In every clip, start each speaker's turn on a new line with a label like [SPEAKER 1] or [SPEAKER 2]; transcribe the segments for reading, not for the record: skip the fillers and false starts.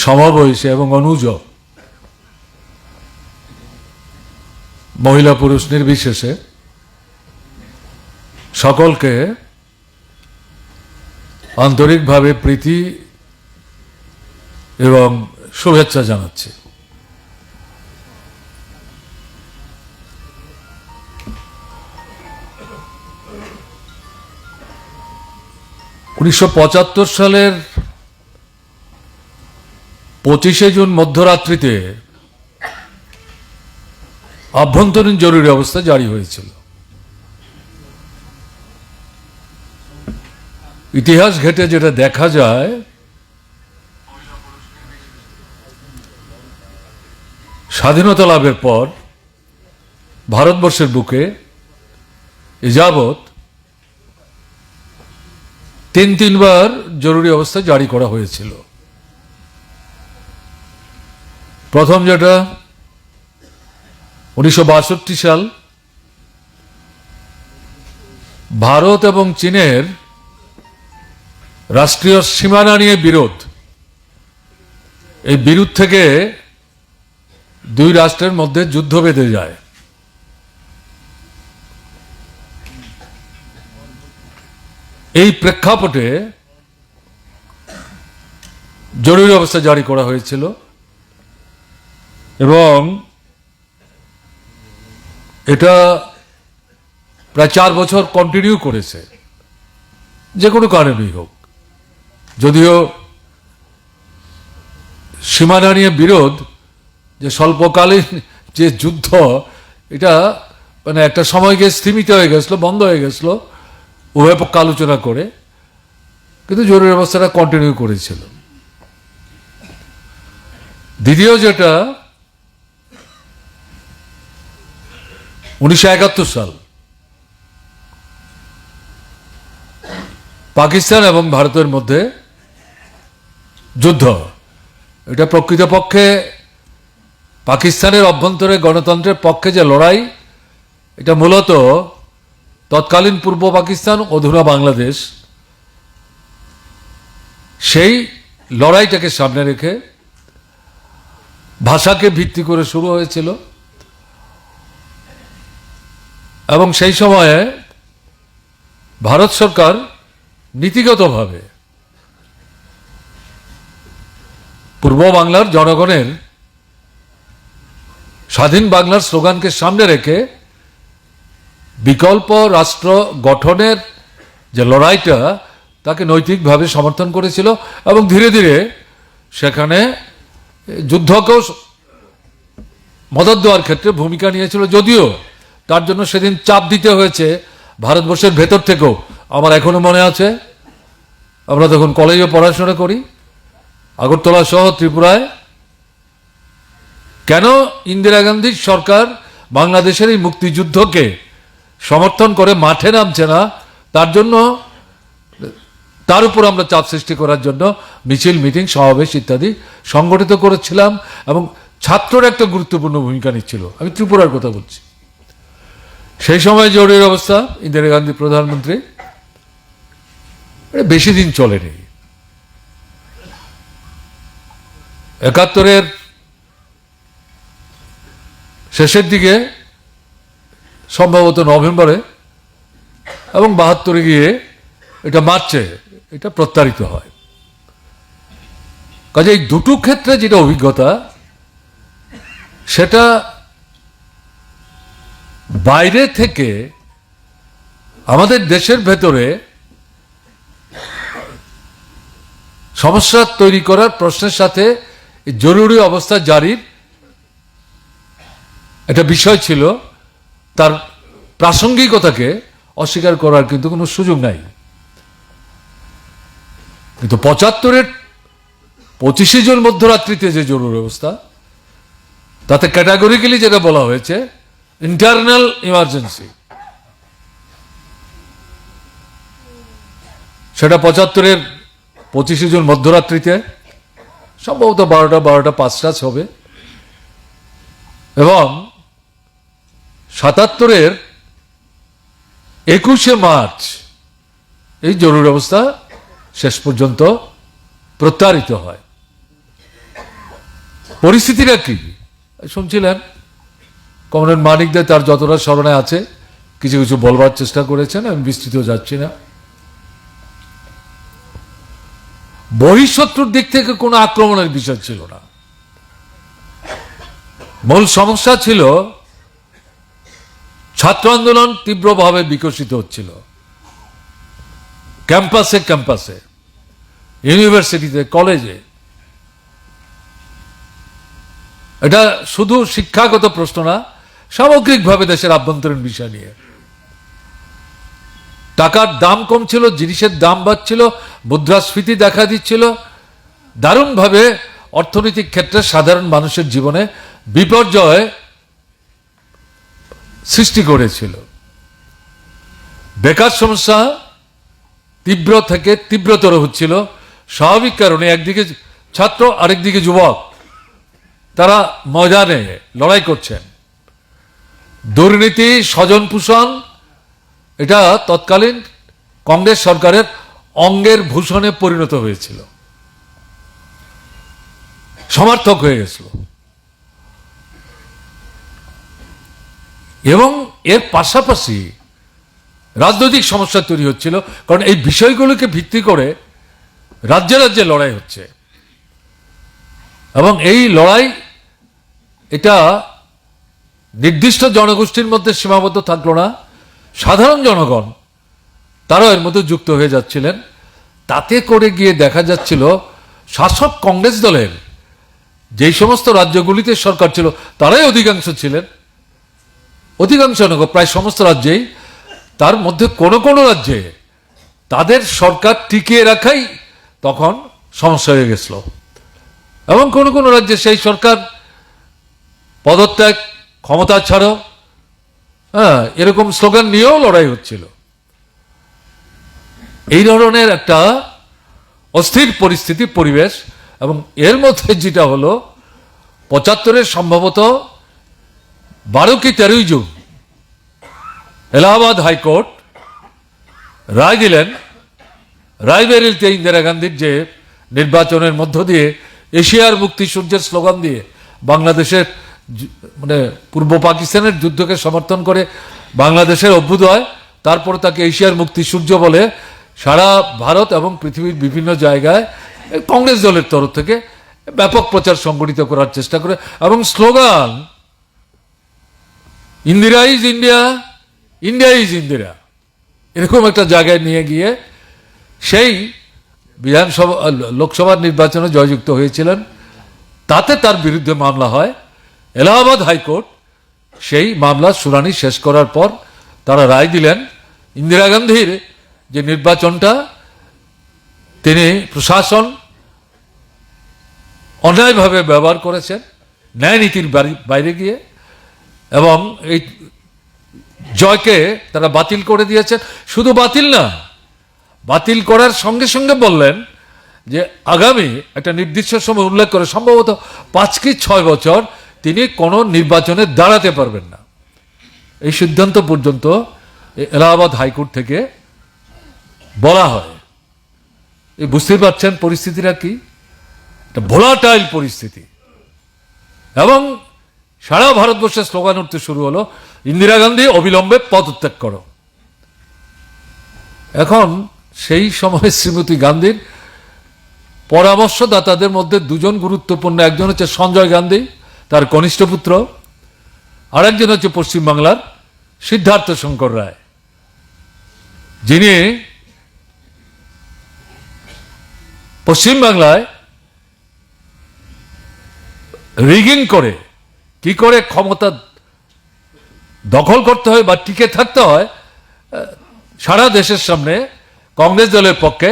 [SPEAKER 1] সমবয়সী এবং অনুজ মহিলা পুরুষ নির্বিশেষে সকলকে আন্তরিকভাবে প্রীতি এবং শুভেচ্ছা জানাচ্ছি। (1975) সালের 25শে জুন মধ্যরাত্রিতে আভ্যন্তরীণ জরুরি অবস্থা জারি হয়েছিল। ইতিহাস ঘেঁটে যেটা দেখা যায়, স্বাধীনতা লাভের পর ভারতবর্ষের বুকে এযাবৎ তিনবার জরুরি অবস্থা জারি করা হয়েছিল। প্রথম যেটা 1962 সাল, ভারত এবং চীনের রাষ্ট্রীয় সীমানা নিয়ে বিরোধ। এই বিরোধ থেকে দুই রাষ্ট্রের মধ্যে যুদ্ধ বেঁধে যায়। এই প্রেক্ষাপটে জরুরি অবস্থা জারি করা হয়েছিল এবং এটা প্রায় 4 বছর কন্টিনিউ করেছে, যে কোনো কারণেই হোক। যদিও সীমানা নিয়ে বিরোধ যে স্বল্পকালীন যে যুদ্ধ, এটা মানে একটা সময় গিয়ে স্থিমিত হয়ে গেছিল, বন্ধ হয়ে গেছিল উভয় পক্ষ আলোচনা করে, কিন্তু জরুরি অবস্থাটা কন্টিনিউ করেছিল। দ্বিতীয় যেটা 1971 সাল, পাকিস্তান এবং ভারতের মধ্যে যুদ্ধ। এটা প্রকৃতপক্ষে পাকিস্তানের অভ্যন্তরে গণতন্ত্রের পক্ষে যে লড়াই, এটা মূলত তৎকালীন পূর্ব পাকিস্তান, অধুনা বাংলাদেশ, সেই লড়াইটাকে সামনে রেখে ভাষাকে ভিত্তি করে শুরু হয়েছিল এবং সেই সময়ে ভারত সরকার নীতিগতভাবে পূর্ব বাংলার জনগণের স্বাধীন বাংলার স্লোগানকে সামনে রেখে বিকল্প রাষ্ট্র গঠনের যে লড়াইটা, তাকে নৈতিকভাবে সমর্থন করেছিল এবং ধীরে ধীরে সেখানে যুদ্ধকেও মদদ দেওয়ার ক্ষেত্রে ভূমিকা নিয়েছিল। যদিও তার জন্য সেদিন চাপ দিতে হয়েছে ভারতবর্ষের ভেতর থেকেও। আমার এখনো মনে আছে, আমরা তখন কলেজে পড়াশোনা করি, আগরতলা সহ ত্রিপুরায় কেন ইন্দিরা গান্ধীর সরকার বাংলাদেশের এই মুক্তিযুদ্ধকে সমর্থন করে মাঠে নামছে না, তার জন্য, তার উপর আমরা চাপ সৃষ্টি করার জন্য মিছিল, মিটিং, সমাবেশ ইত্যাদি সংগঠিত করেছিলাম এবং ছাত্ররা একটা গুরুত্বপূর্ণ ভূমিকা নিচ্ছিল। আমি ত্রিপুরার কথা বলছি। সেই সময় জরুরি অবস্থা, ইন্দিরা গান্ধী প্রধানমন্ত্রী, বেশি দিন চলেনি। 71-এর শেষের দিকে, সম্ভবত নভেম্বরে, এবং 72-এ গিয়ে এটা মার্চে এটা প্রত্যারিত হয়। কাজে এই দুটো ক্ষেত্রে যেটা অভিজ্ঞতা, সেটা বাইরে থেকে আমাদের দেশের ভেতরে সমস্যা তৈরি করার প্রশ্নের সাথে জরুরি অবস্থা জারির একটা বিষয় ছিল, তার প্রাসঙ্গিকতাকে অস্বীকার করার কিন্তু কোনো সুযোগ নাই। কিন্তু 75-এর 25শে জুন মধ্যরাত্রিতে যে জরুরি অবস্থা, তাতে ক্যাটাগরিক্যালি যেটা বলা হয়েছে ইন্টারনাল ইমার্জেন্সি, সেটা 75-এর 25শে জুন মধ্যরাত্রিতে সম্ভবত 12টা 5 হবে, এবং 77-এর 21শে মার্চ এই জরুরি অবস্থা শেষ পর্যন্ত প্রত্যাহারিত হয়। পরিস্থিতিটা কি শুনছিলেন, কমরেড মানিক দে তার যতটা স্মরণে আছে কিছু কিছু বলবার চেষ্টা করেছেন, আমি বিস্তৃত যাচ্ছি না। বহিঃশত্রুর দিক থেকে কোনো আক্রমণের বিষয় ছিল না। মূল সমস্যা ছিল ছাত্র আন্দোলন তীব্রভাবে বিকশিত হচ্ছিল ক্যাম্পাসে ক্যাম্পাসে, ইউনিভার্সিটিতে, কলেজে। এটা শুধু শিক্ষাগত প্রশ্ন না, সামগ্রিকভাবে দেশের আভ্যন্তরীণ বিষয় নিয়ে। টাকার দাম কমছিল, জিনিসের দাম বাড়ছিল, মুদ্রাস্ফীতি দেখা দিচ্ছিল, দারুণভাবে অর্থনৈতিক ক্ষেত্রে সাধারণ মানুষের জীবনে বিপর্যয় সৃষ্টি করেছিল। বেকার সমস্যা তীব্র থেকে তীব্রতর হচ্ছিল, স্বাভাবিক কারণে একদিকে ছাত্র আরেকদিকে যুবক, তারা ময়দানে লড়াই করছেন। দুর্নীতি, স্বজন পোষণ, এটা তৎকালীন কংগ্রেস সরকারের অঙ্গের ভূষণে পরিণত হয়েছিল, সমার্থক হয়ে গেছিল। এবং এর পাশাপাশি রাজনৈতিক সমস্যা তৈরি হচ্ছিল, কারণ এই বিষয়গুলোকে ভিত্তি করে রাজ্যে রাজ্যে লড়াই হচ্ছে। এবং এই লড়াই এটা নির্দিষ্ট জনগোষ্ঠীর মধ্যে সীমাবদ্ধ থাকলো না, সাধারণ জনগণ তারাও এর মধ্যে যুক্ত হয়ে যাচ্ছিলেন। তাতে করে গিয়ে দেখা যাচ্ছিল শাসক কংগ্রেস দলের যেই সমস্ত রাজ্যগুলিতে সরকার ছিল তারাই অধিকাংশ ছিলেন, অধিকাংশ প্রায় সমস্ত রাজ্যেই, তার মধ্যে কোনো কোনো রাজ্যে তাদের সরকার টিকিয়ে রাখাই তখন সমস্যা হয়ে গেছিল। এবং কোনো কোনো রাজ্যে সেই সরকার পদত্যাগ, ক্ষমতা ছাড়ো, এরকম স্লোগান নিয়েও লড়াই হচ্ছিল। এই ধরনের একটা অস্থির পরিস্থিতি, পরিবেশ। এবং এর মধ্যে যেটা হলো ৭৫-এর সম্ভবত 12 কি 13 জুন এলাহাবাদ হাইকোর্ট রায় দিলেন, রায়বেরিলিতে ইন্দিরা গান্ধীর যে নির্বাচনের মধ্য দিয়ে এশিয়ার মুক্তি সূর্যের স্লোগান দিয়ে বাংলাদেশের মানে পূর্ব পাকিস্তানের যুদ্ধকে সমর্থন করে বাংলাদেশের অভ্যুদয়, তারপরে তাকে এশিয়ার মুক্তি সূর্য বলে সারা ভারত এবং পৃথিবীর বিভিন্ন জায়গায় কংগ্রেস দলের তরফ থেকে ব্যাপক প্রচার সংগঠিত করার চেষ্টা করে। এবং slogan Indira is India, India is Indira, এরকম একটা জায়গায় নিয়ে গিয়ে সেই বিধানসভা লোকসভার নির্বাচনে জয়যুক্ত হয়েছিলেন। তাতে তার বিরুদ্ধে মামলা হয়। এলাহাবাদ হাইকোর্ট সেই মামলার শুনানি শেষ করার পর তারা রায় দিলেন, ইন্দিরা গান্ধীর যে নির্বাচনটা তিনি প্রশাসন অন্যায়ভাবে ব্যবহার করেছেন, ন্যায় নীতির বাইরে গিয়ে, এবং এই জয়কে তারা বাতিল করে দিয়েছেন। শুধু বাতিল না, বাতিল করার সঙ্গে সঙ্গে বললেন যে আগামী একটা নির্দিষ্ট সময় উল্লেখ করে সম্ভবত 5 কি 6 বছর তিনি কোনো নির্বাচনে দাঁড়াতে পারবেন না। এই সিদ্ধান্ত পর্যন্ত এলাহাবাদ হাইকোর্ট থেকে বলা হয়। এই বুঝতেই পারছেন পরিস্থিতিটা কি, একটা ভোলাটাইল পরিস্থিতি। এবং সারা ভারতবর্ষে স্লোগান উঠতে শুরু হলো, ইন্দিরা গান্ধী অবিলম্বে পদত্যাগ করো। এখন সেই সময় শ্রীমতী গান্ধীর পরামর্শদাতাদের মধ্যে 2 জন গুরুত্বপূর্ণ, একজন হচ্ছে সঞ্জয় গান্ধী, তার কনিষ্ঠ পুত্র, আরেকজন হচ্ছে পশ্চিমবাংলার সিদ্ধার্থ শঙ্কর রায়, যিনি পশ্চিমবাংলায় রিগিং করে কি করে ক্ষমতা দখল করতে হয় বা টিকে থাকতে হয় সারা দেশের সামনে কংগ্রেস দলের পক্ষে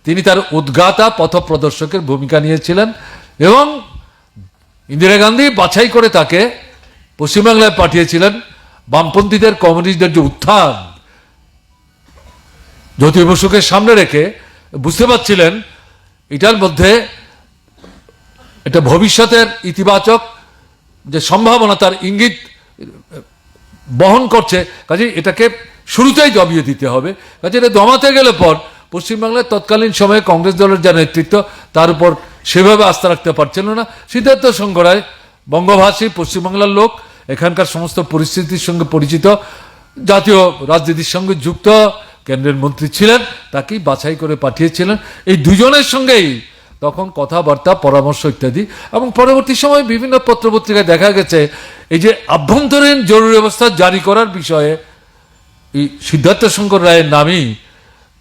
[SPEAKER 1] তিনি তার উদ্গাতা পথপ্রদর্শকের ভূমিকা নিয়েছিলেন। এবং ইন্দিরা গান্ধী বাছাই করে তাকে পশ্চিমবাংলায় পাঠিয়েছিলেন। বামপন্থীদের, কমিউনিস্টদের যে উত্থান, জ্যোতি বসুকে সামনে রেখে বুঝতে পারছিলেন এটার মধ্যে এটা ভবিষ্যতের ইতিবাচক যে সম্ভাবনা তার ইঙ্গিত বহন করছে, কাজে এটাকে শুরুতেই দমিয়ে দিতে হবে। কাজে এটা দমাতে গেলে পর পশ্চিমবাংলায় তৎকালীন সময়ে কংগ্রেস দলের যা নেতৃত্ব তার উপর সেভাবে আস্থা রাখতে পারছিল না। সিদ্ধার্থ শঙ্কর রায় বঙ্গভাষী, পশ্চিমবাংলার লোক, এখানকার সমস্ত পরিস্থিতির সঙ্গে পরিচিত, জাতীয় রাজনীতির সঙ্গে যুক্ত, কেন্দ্রের মন্ত্রী ছিলেন, তাকেই বাছাই করে পাঠিয়েছিলেন। এই দুজনের সঙ্গেই তখন কথাবার্তা, পরামর্শ ইত্যাদি, এবং পরবর্তী সময় বিভিন্ন পত্রপত্রিকায় দেখা গেছে এই যে আভ্যন্তরীণ জরুরি অবস্থা জারি করার বিষয়ে এই সিদ্ধার্থ শঙ্কর রায়ের নামই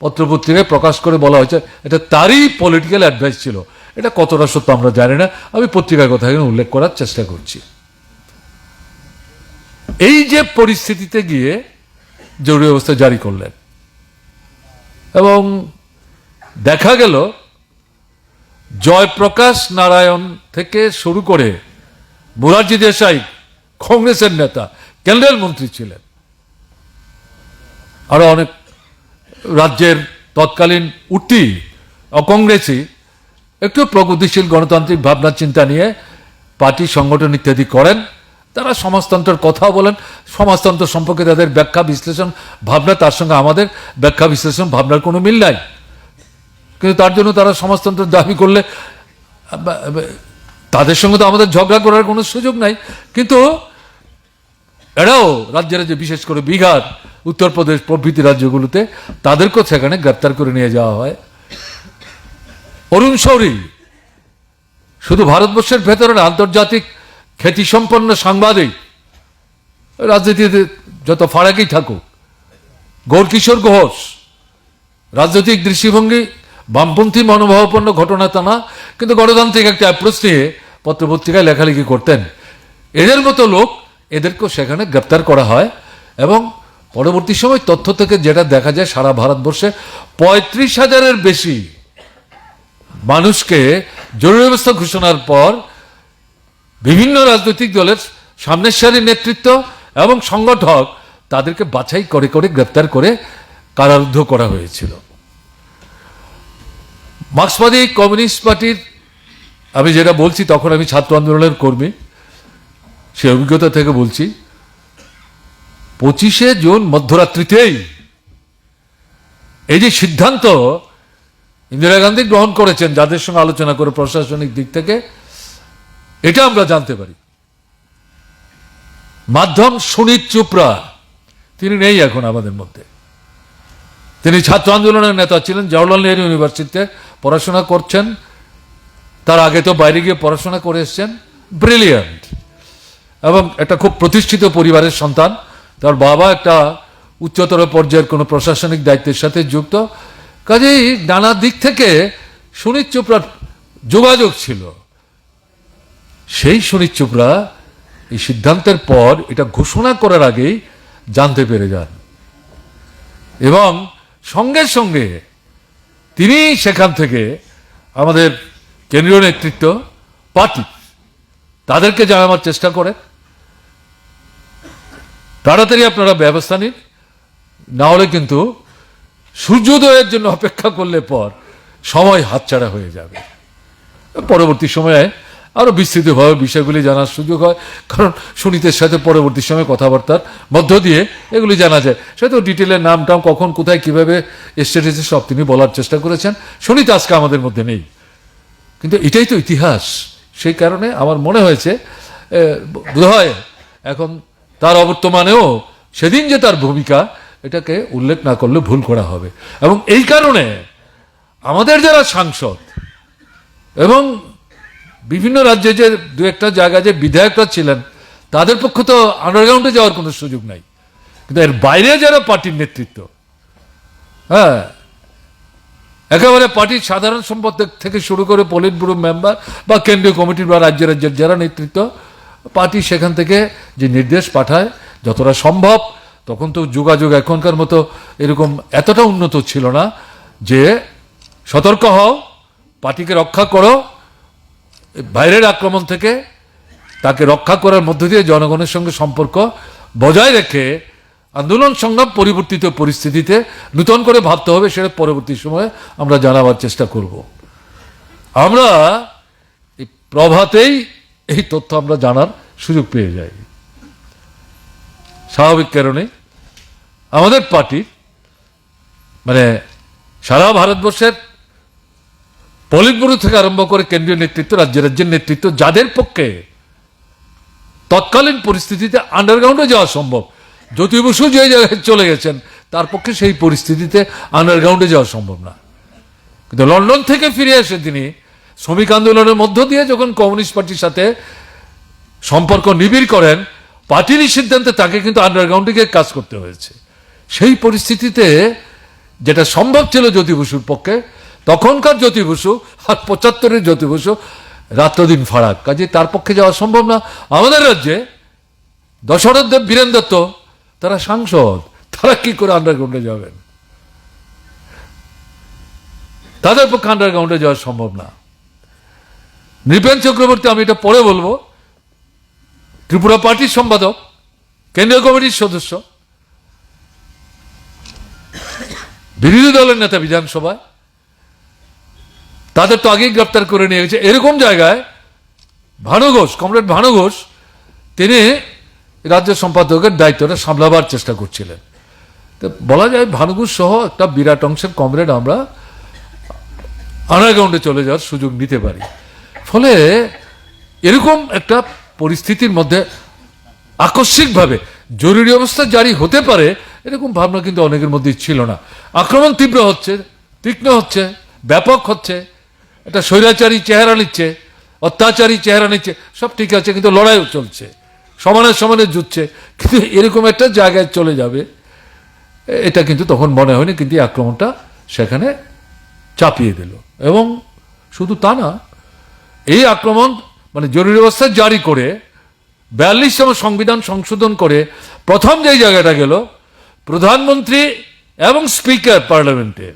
[SPEAKER 1] পত্রপত্রিকায় প্রকাশ করে বলা হয়েছে এটা তারই পলিটিক্যাল অ্যাডভাইস ছিল। এটা কতটা সত্য আমরা জানি না, আমি পত্রিকার কথা এখানে উল্লেখ করার চেষ্টা করছি। এই যে পরিস্থিতিতে গিয়ে জরুরি অবস্থা জারি করলেন এবং দেখা গেল জয়প্রকাশ নারায়ণ থেকে শুরু করে মোরারজি দেশাই, কংগ্রেসের নেতা, কেন্দ্রের মন্ত্রী ছিলেন, আরো অনেক রাজ্যের তৎকালীন উঠতি অকংগ্রেসী একটু প্রগতিশীল গণতান্ত্রিক ভাবনা চিন্তা নিয়ে পার্টি সংগঠন ইত্যাদি করেন। তারা সমাজতন্ত্রের কথা বলেন, সমাজতন্ত্র সম্পর্কে তাদের ব্যাখ্যা বিশ্লেষণ ভাবনা, তার সঙ্গে আমাদের ব্যাখ্যা বিশ্লেষণ ভাবনার কোনো মিল নাই। কিন্তু তার জন্য তারা সমাজতন্ত্রের দাবি করলে তাদের সঙ্গে তো আমাদের ঝগড়া করার কোনো সুযোগ নাই। কিন্তু এরাও রাজ্যের যে বিশেষ করে বিহার, উত্তরপ্রদেশ প্রভৃতি রাজ্যগুলোতে তাদেরকেও সেখানে গ্রেপ্তার করে নিয়ে যাওয়া হয়। অরুণ শৌরী শুধু ভারতবর্ষের ভেতরে না, আন্তর্জাতিক খ্যাতিসম্পন্ন সাংবাদিক, রাজনীতিতে যত ফারাকই থাকুক, গৌরকিশোর ঘোষ, রাজনৈতিক দৃষ্টিভঙ্গি বামপন্থী মনোভাবাপন্ন ঘটনা তা না, কিন্তু গণতান্ত্রিক একটা অ্যাপ্রোচ নিয়ে পত্রপত্রিকায় লেখালেখি করতেন। এদের মতো লোক, এদেরকেও সেখানে গ্রেপ্তার করা হয়। এবং পরবর্তী সময় তথ্য থেকে যেটা দেখা যায়, সারা ভারতবর্ষে 35,000-এর বেশি মানুষকে জরুরি অবস্থা ঘোষণার পর বিভিন্ন রাজনৈতিক দলের সামনের সারির নেতৃত্ব এবং সংগঠক তাদেরকে বাছাই করে করে গ্রেপ্তার করে কারারুদ্ধ করা হয়েছিল। মার্ক্সবাদী কমিউনিস্ট পার্টির, আমি যেটা বলছি তখন আমি ছাত্র আন্দোলনের কর্মী, সে অভিজ্ঞতা থেকে বলছি, 25শে জুন মধ্যরাত্রিতেই এই যে সিদ্ধান্ত ইন্দিরা গান্ধী গ্রহণ করেছেন, যাদের সঙ্গে আলোচনা করে প্রশাসনিক দিক থেকে, এটা আমরা জানতে পারি। মাধ্যম সুনীত চোপড়া, তিনি নেই এখন আমাদের মধ্যে, তিনি ছাত্র আন্দোলনের নেতা ছিলেন, জওহরলাল নেহরু ইউনিভার্সিটিতে পড়াশোনা করছেন, তার আগে তো বাইরে গিয়ে পড়াশোনা করে এসছেন, ব্রিলিয়ান্ট এবং একটা খুব প্রতিষ্ঠিত পরিবারের সন্তান। তার বাবা একটা উচ্চতর পর্যায়ের কোনো প্রশাসনিক দায়িত্বের সাথে যুক্ত, কাজেই নানা দিক থেকে সুনীত চোপড়ার যোগাযোগ ছিল। সেই সুনীত চোপড়া এই সিদ্ধান্তের পর এটা ঘোষণা করার আগেই জানতে পেরে যান এবং সঙ্গে সঙ্গে তিনি সেখান থেকে আমাদের কেন্দ্রীয় নেতৃত্ব, পার্টি, তাদেরকে জানাবার চেষ্টা করে তাড়াতাড়ি আপনারা ব্যবস্থা নিন, না হলে কিন্তু সূর্যোদয়ের জন্য অপেক্ষা করলে পর সময় হাতছাড়া হয়ে যাবে। পরবর্তী সময়ে আরো বিস্তৃতভাবে বিষয়গুলি জানার সুযোগ হয়, কারণ সুনীতের সাথে পরবর্তী সময় কথাবার্তার মধ্য দিয়ে এগুলি জানা যায়। সে তো ডিটেলের নাম টাম কখন কোথায় কিভাবে এসেছে সব তিনি বলার চেষ্টা করেছেন। সুনীত আজকে আমাদের মধ্যে নেই, কিন্তু এটাই তো ইতিহাস। সেই কারণে আমার মনে হয়েছে বোধহয় এখন তার অবর্তমানেও সেদিন যে তার ভূমিকা, এটাকে উল্লেখ না করলে ভুল করা হবে। এবং এই কারণে আমাদের যারা সাংসদ এবং বিভিন্ন রাজ্যে যে দু একটা জায়গায় যে বিধায়করা ছিলেন, তাদের পক্ষে তো আন্ডারগ্রাউন্ডে যাওয়ার কোনো সুযোগ নাই, কিন্তু এর বাইরে যারা পার্টির নেতৃত্ব, হ্যাঁ, একেবারে পার্টির সাধারণ সম্পাদক থেকে শুরু করে পলিট ব্যুরো মেম্বার বা কেন্দ্রীয় কমিটির বা রাজ্যের যারা নেতৃত্ব, পার্টি সেখান থেকে যে নির্দেশ পাঠায় যতটা সম্ভব, তখন তো যোগাযোগ এখনকার মতো এরকম এতটা উন্নত ছিল না, যে সতর্ক হও, পার্টিকে রক্ষা করো, বাইরের আক্রমণ থেকে তাকে রক্ষা করার মধ্য দিয়ে জনগণের সঙ্গে সম্পর্ক বজায় রেখে আন্দোলন সংগ্রাম পরিবর্তিত পরিস্থিতিতে নূতন করে ভাবতে হবে, সেটা পরবর্তী সময়ে আমরা জানাবার চেষ্টা করব। আমরা এই প্রভাতেই এই তথ্য আমরা জানার সুযোগ পেয়ে যাই। স্বাভাবিক কারণে আমাদের পার্টি, মানে সারা ভারতবর্ষের পলিট ব্যুরো থেকে আরম্ভ করে কেন্দ্রীয় নেতৃত্ব, রাজ্যের নেতৃত্ব, যাদের পক্ষে তৎকালীন পরিস্থিতিতে আন্ডারগ্রাউন্ডে যাওয়া সম্ভব, জ্যোতি বসু যে জায়গায় চলে গেছেন তার পক্ষে সেই পরিস্থিতিতে আন্ডারগ্রাউন্ডে যাওয়া সম্ভব না। কিন্তু লন্ডন থেকে ফিরে এসে তিনি শ্রমিক আন্দোলনের মধ্য দিয়ে যখন কমিউনিস্ট পার্টির সাথে সম্পর্ক নিবিড় করেন, পার্টির সিদ্ধান্তে তাকে কিন্তু আন্ডারগ্রাউন্ডে গিয়ে কাজ করতে হয়েছে। সেই পরিস্থিতিতে যেটা সম্ভব ছিল জ্যোতি বসুর পক্ষে, তখনকার জ্যোতি বসু আর 75-এর জ্যোতি বসু রাত্রদিন ফারাক, কাজে তার পক্ষে যাওয়া সম্ভব না। আমাদের রাজ্যে দশরথ দেব, বীরেন দত্ত, তারা সাংসদ, তারা কি করে আন্ডারগ্রাউন্ডে যাবেন? তাদের পক্ষে আন্ডারগ্রাউন্ডে যাওয়া সম্ভব না। নৃপেন চক্রবর্তী, আমি এটা পরে বলবো, ত্রিপুরা পার্টির সম্পাদক, কেন্দ্রীয় কমিটির সদস্য, বিরোধী দলের নেতা বিধানসভায়, তাদের তো আগেই গ্রেপ্তার করে নিয়ে গেছে। এরকম জায়গায় ভানু ঘোষ, কমরেড ভানু ঘোষ, তিনি রাজ্য সম্পাদকের দায়িত্বটা সামলাবার চেষ্টা করছিলেন। তো বলা যায় ভানু ঘোষ সহ একটা বিরাট অংশের কমরেড আমরা আন্ডারগ্রাউন্ডে চলে যাওয়ার সুযোগ নিতে পারি। ফলে এরকম একটা পরিস্থিতির মধ্যে আকস্মিকভাবে জরুরি অবস্থা জারি হতে পারে এরকম ভাবনা কিন্তু অনেকের মধ্যেই ছিল না। আক্রমণ তীব্র হচ্ছে, তীক্ষ্ণ হচ্ছে, ব্যাপক হচ্ছে, একটা স্বৈরাচারী চেহারা নিচ্ছে, অত্যাচারী চেহারা নিচ্ছে, সব ঠিক আছে, কিন্তু লড়াইও চলছে, সমানে সমানে যুদ্ধছে, কিন্তু এরকম একটা জায়গায় চলে যাবে এটা কিন্তু তখন মনে হয়নি। কিন্তু এই আক্রমণটা সেখানে চাপিয়ে দিল। এবং শুধু তা না, এই আক্রমণ মানে জরুরি অবস্থা জারি করে 42তম সংবিধান সংশোধন করে প্রথম যে জায়গাটা গেল, প্রধানমন্ত্রী এবং স্পিকার পার্লামেন্টের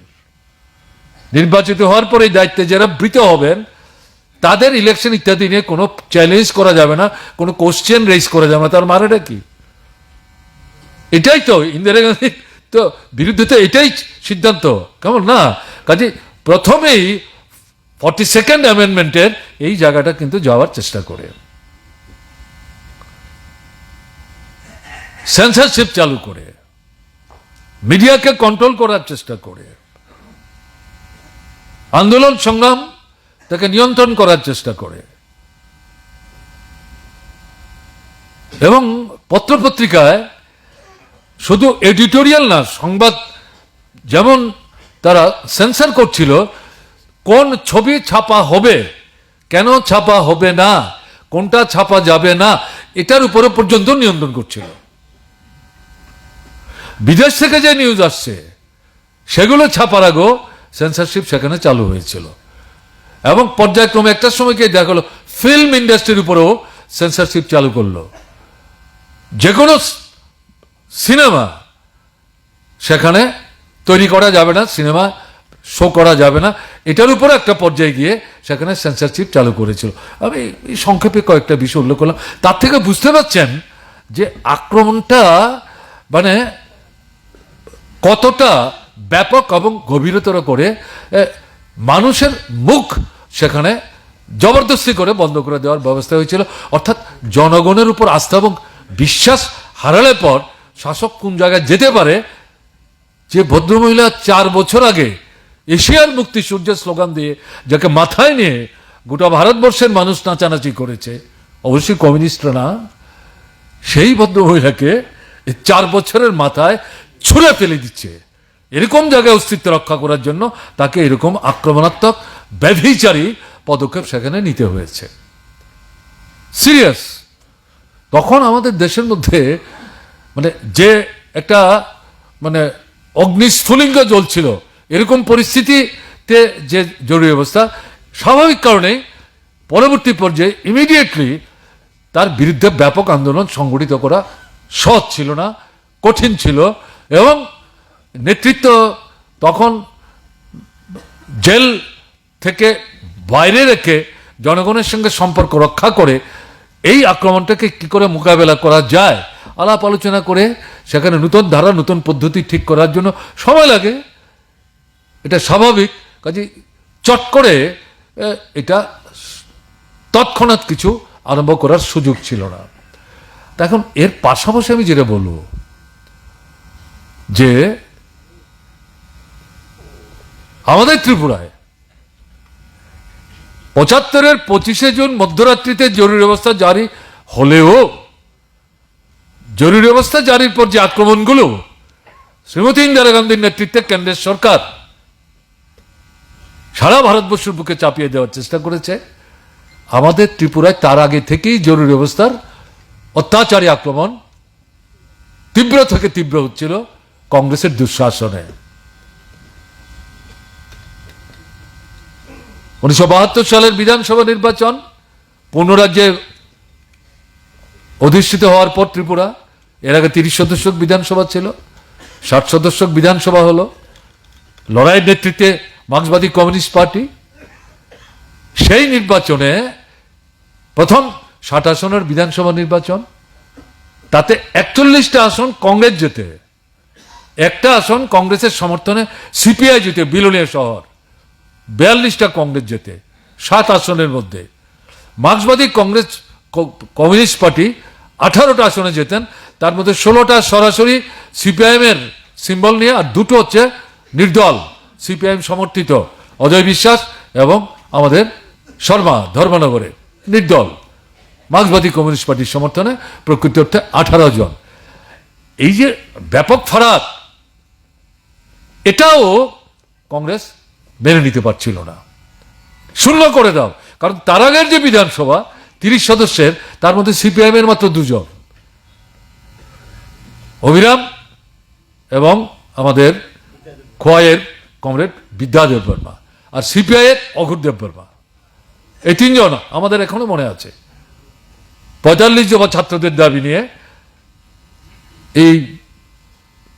[SPEAKER 1] নির্বাচিত হওয়ার পরে এই দায়িত্বে যারা বৃত হবেন তাদের ইলেকশন ইত্যাদি নিয়ে কোনো চ্যালেঞ্জ করা যাবে না, কোনো কোশ্চেন রেজ করা যাবে না। তার মানেটা কি? এটাই তো ইন্দিরা গান্ধী তো বিরুদ্ধে তো এটাই সিদ্ধান্ত, কেমন না? কাজে প্রথমেই 42nd অ্যামেন্ডমেন্টের এই জায়গাটা কিন্তু যাওয়ার চেষ্টা করে, সেন্সরশিপ চালু করে, মিডিয়াকে কন্ট্রোল করার চেষ্টা করে, আন্দোলন সংগ্রাম তাকে নিয়ন্ত্রণ করার চেষ্টা করে, এবং পত্রপত্রিকায় শুধু এডিটোরিয়াল না, সংবাদ যেমন তারা সেন্সর করছিল, কোন ছবি ছাপা হবে, কেন ছাপা হবে না, কোনটা ছাপা যাবে না, এটার উপরে পর্যন্ত নিয়ন্ত্রণ করছিল। বিদেশ থেকে যে নিউজ আসছে সেগুলো ছাপার আগেও সেন্সরশিপ সেখানে চালু হয়েছিল। এবং পর্যায়ক্রমে একটা সময় গিয়ে দেখা গেল ফিল্ম ইন্ডাস্ট্রির উপরেও সেন্সরশিপ চালু করলো। যে কোনো সিনেমা সেখানে তৈরি করা যাবে না, সিনেমা শো করা যাবে না, এটার উপরে একটা পর্যায়ে গিয়ে সেখানে সেন্সরশিপ চালু করেছিল। আমি সংক্ষেপে কয়েকটা বিষয় উল্লেখ করলাম। তার থেকে বুঝতে পারছেন যে আক্রমণটা মানে কতটা ব্যাপক এবং গভীরতর করে মানুষের মুখ সেখানে জবরদস্তি করে বন্ধ করে দেওয়ার ব্যবস্থা হয়েছিল। অর্থাৎ জনগণের উপর আস্থা এবং বিশ্বাস হারালে পর শাসক কোন জায়গায় যেতে পারে। যে ভদ্রমহিলা 4 বছর আগে এশিয়ার মুক্তি সূর্যের স্লোগান দিয়ে যাকে মাথায় নিয়ে গোটা ভারতবর্ষের মানুষ নাচানাচি করেছে, অবশ্যই কমিউনিস্টরা না, সেই ভদ্রমহিলাকে 4 বছরের মাথায় ছুঁড়ে ফেলে দিচ্ছে। এরকম জায়গায় অস্তিত্ব রক্ষা করার জন্য তাকে এরকম আক্রমণাত্মক ব্যভিচারী পদক্ষেপ সেখানে নিতে হয়েছে। সিরিয়াস। তখন আমাদের দেশের মধ্যে মানে যে একটা মানে অগ্নিস্ফুলিঙ্গ জ্বলছিল, এরকম পরিস্থিতিতে যে জরুরি অবস্থা, স্বাভাবিক কারণে পরবর্তী পর্যায়ে ইমিডিয়েটলি তার বিরুদ্ধে ব্যাপক আন্দোলন সংগঠিত করা সহজ ছিল না, কঠিন ছিল। এবং নেতৃত্ব তখন জেল থেকে বাইরে রেখে জনগণের সঙ্গে সম্পর্ক রক্ষা করে এই আক্রমণটাকে কি করে মোকাবেলা করা যায় আলাপ আলোচনা করে সেখানে নতুন ধারা, নতুন পদ্ধতি ঠিক করার জন্য সময় লাগে, এটা স্বাভাবিক। কাজে চট করে এটা তৎক্ষণাৎ কিছু আরম্ভ করার সুযোগ ছিল না। এখন এর পাশাপাশি আমি যেটা বলবো যে আমাদের ত্রিপুরায় 75-এর 25শে জুন মধ্যরাত্রিতে জরুরি অবস্থা জারি হলেও জরুরি অবস্থা জারির পর যে আক্রমণগুলো শ্রীমতী ইন্দিরা গান্ধীর নেতৃত্বে কেন্দ্রের সরকার সারা ভারতবর্ষের বুকে চাপিয়ে দেওয়ার চেষ্টা করেছে, আমাদের ত্রিপুরায় তার আগে থেকেই জরুরি অবস্থার অত্যাচারী আক্রমণ তীব্র থেকে তীব্র হচ্ছিল কংগ্রেসের দুঃশাসনে। 1972 সালের বিধানসভা নির্বাচন পূর্ণরাজ্যে অধিষ্ঠিত হওয়ার পর ত্রিপুরা, এর আগে 30 সদস্য বিধানসভা ছিল, 60 সদস্য বিধানসভা হলো, লড়াইয়ের নেতৃত্বে মার্ক্সবাদী কমিউনিস্ট পার্টি। সেই নির্বাচনে প্রথম 60 আসনের বিধানসভা নির্বাচন, তাতে 41টা আসন কংগ্রেস জেতে, একটা আসন কংগ্রেসের সমর্থনে সিপিআই জেতে বিলোনিয়া শহর, 42টা কংগ্রেস জেতে 7 আসনের মধ্যে। মার্ক্সবাদী কমিউনিস্ট পার্টি 18টা আসনে জেতেন, তার মধ্যে 16টা সরাসরি সিপিআইএম এর সিম্বল নিয়ে, আর 2টো হচ্ছে নির্দল সিপিআইএম সমর্থিত, অজয় বিশ্বাস এবং আমাদের শর্মা ধর্মনগরে নির্দল মার্ক্সবাদী কমিউনিস্ট পার্টির সমর্থনে প্রকৃত অর্থে 18 জন। এই যে ব্যাপক ফারাক, এটাও কংগ্রেস মেনে নিতে পারছিল না, শূন্য করে দাও। কারণ তার আগের যে বিধানসভা 30 সদস্যের, তার মধ্যে সিপিআইএম এর মাত্র 2 জন, অভিরাম এবং আমাদের খোয়াইয়ের কমরেড বিদ্যাদেব বর্মা, আর সিপিআই এর অঘুরদেব বর্মা। এই 3 জন আমাদের এখনো মনে আছে। 45 দফা ছাত্রদের দাবি নিয়ে এই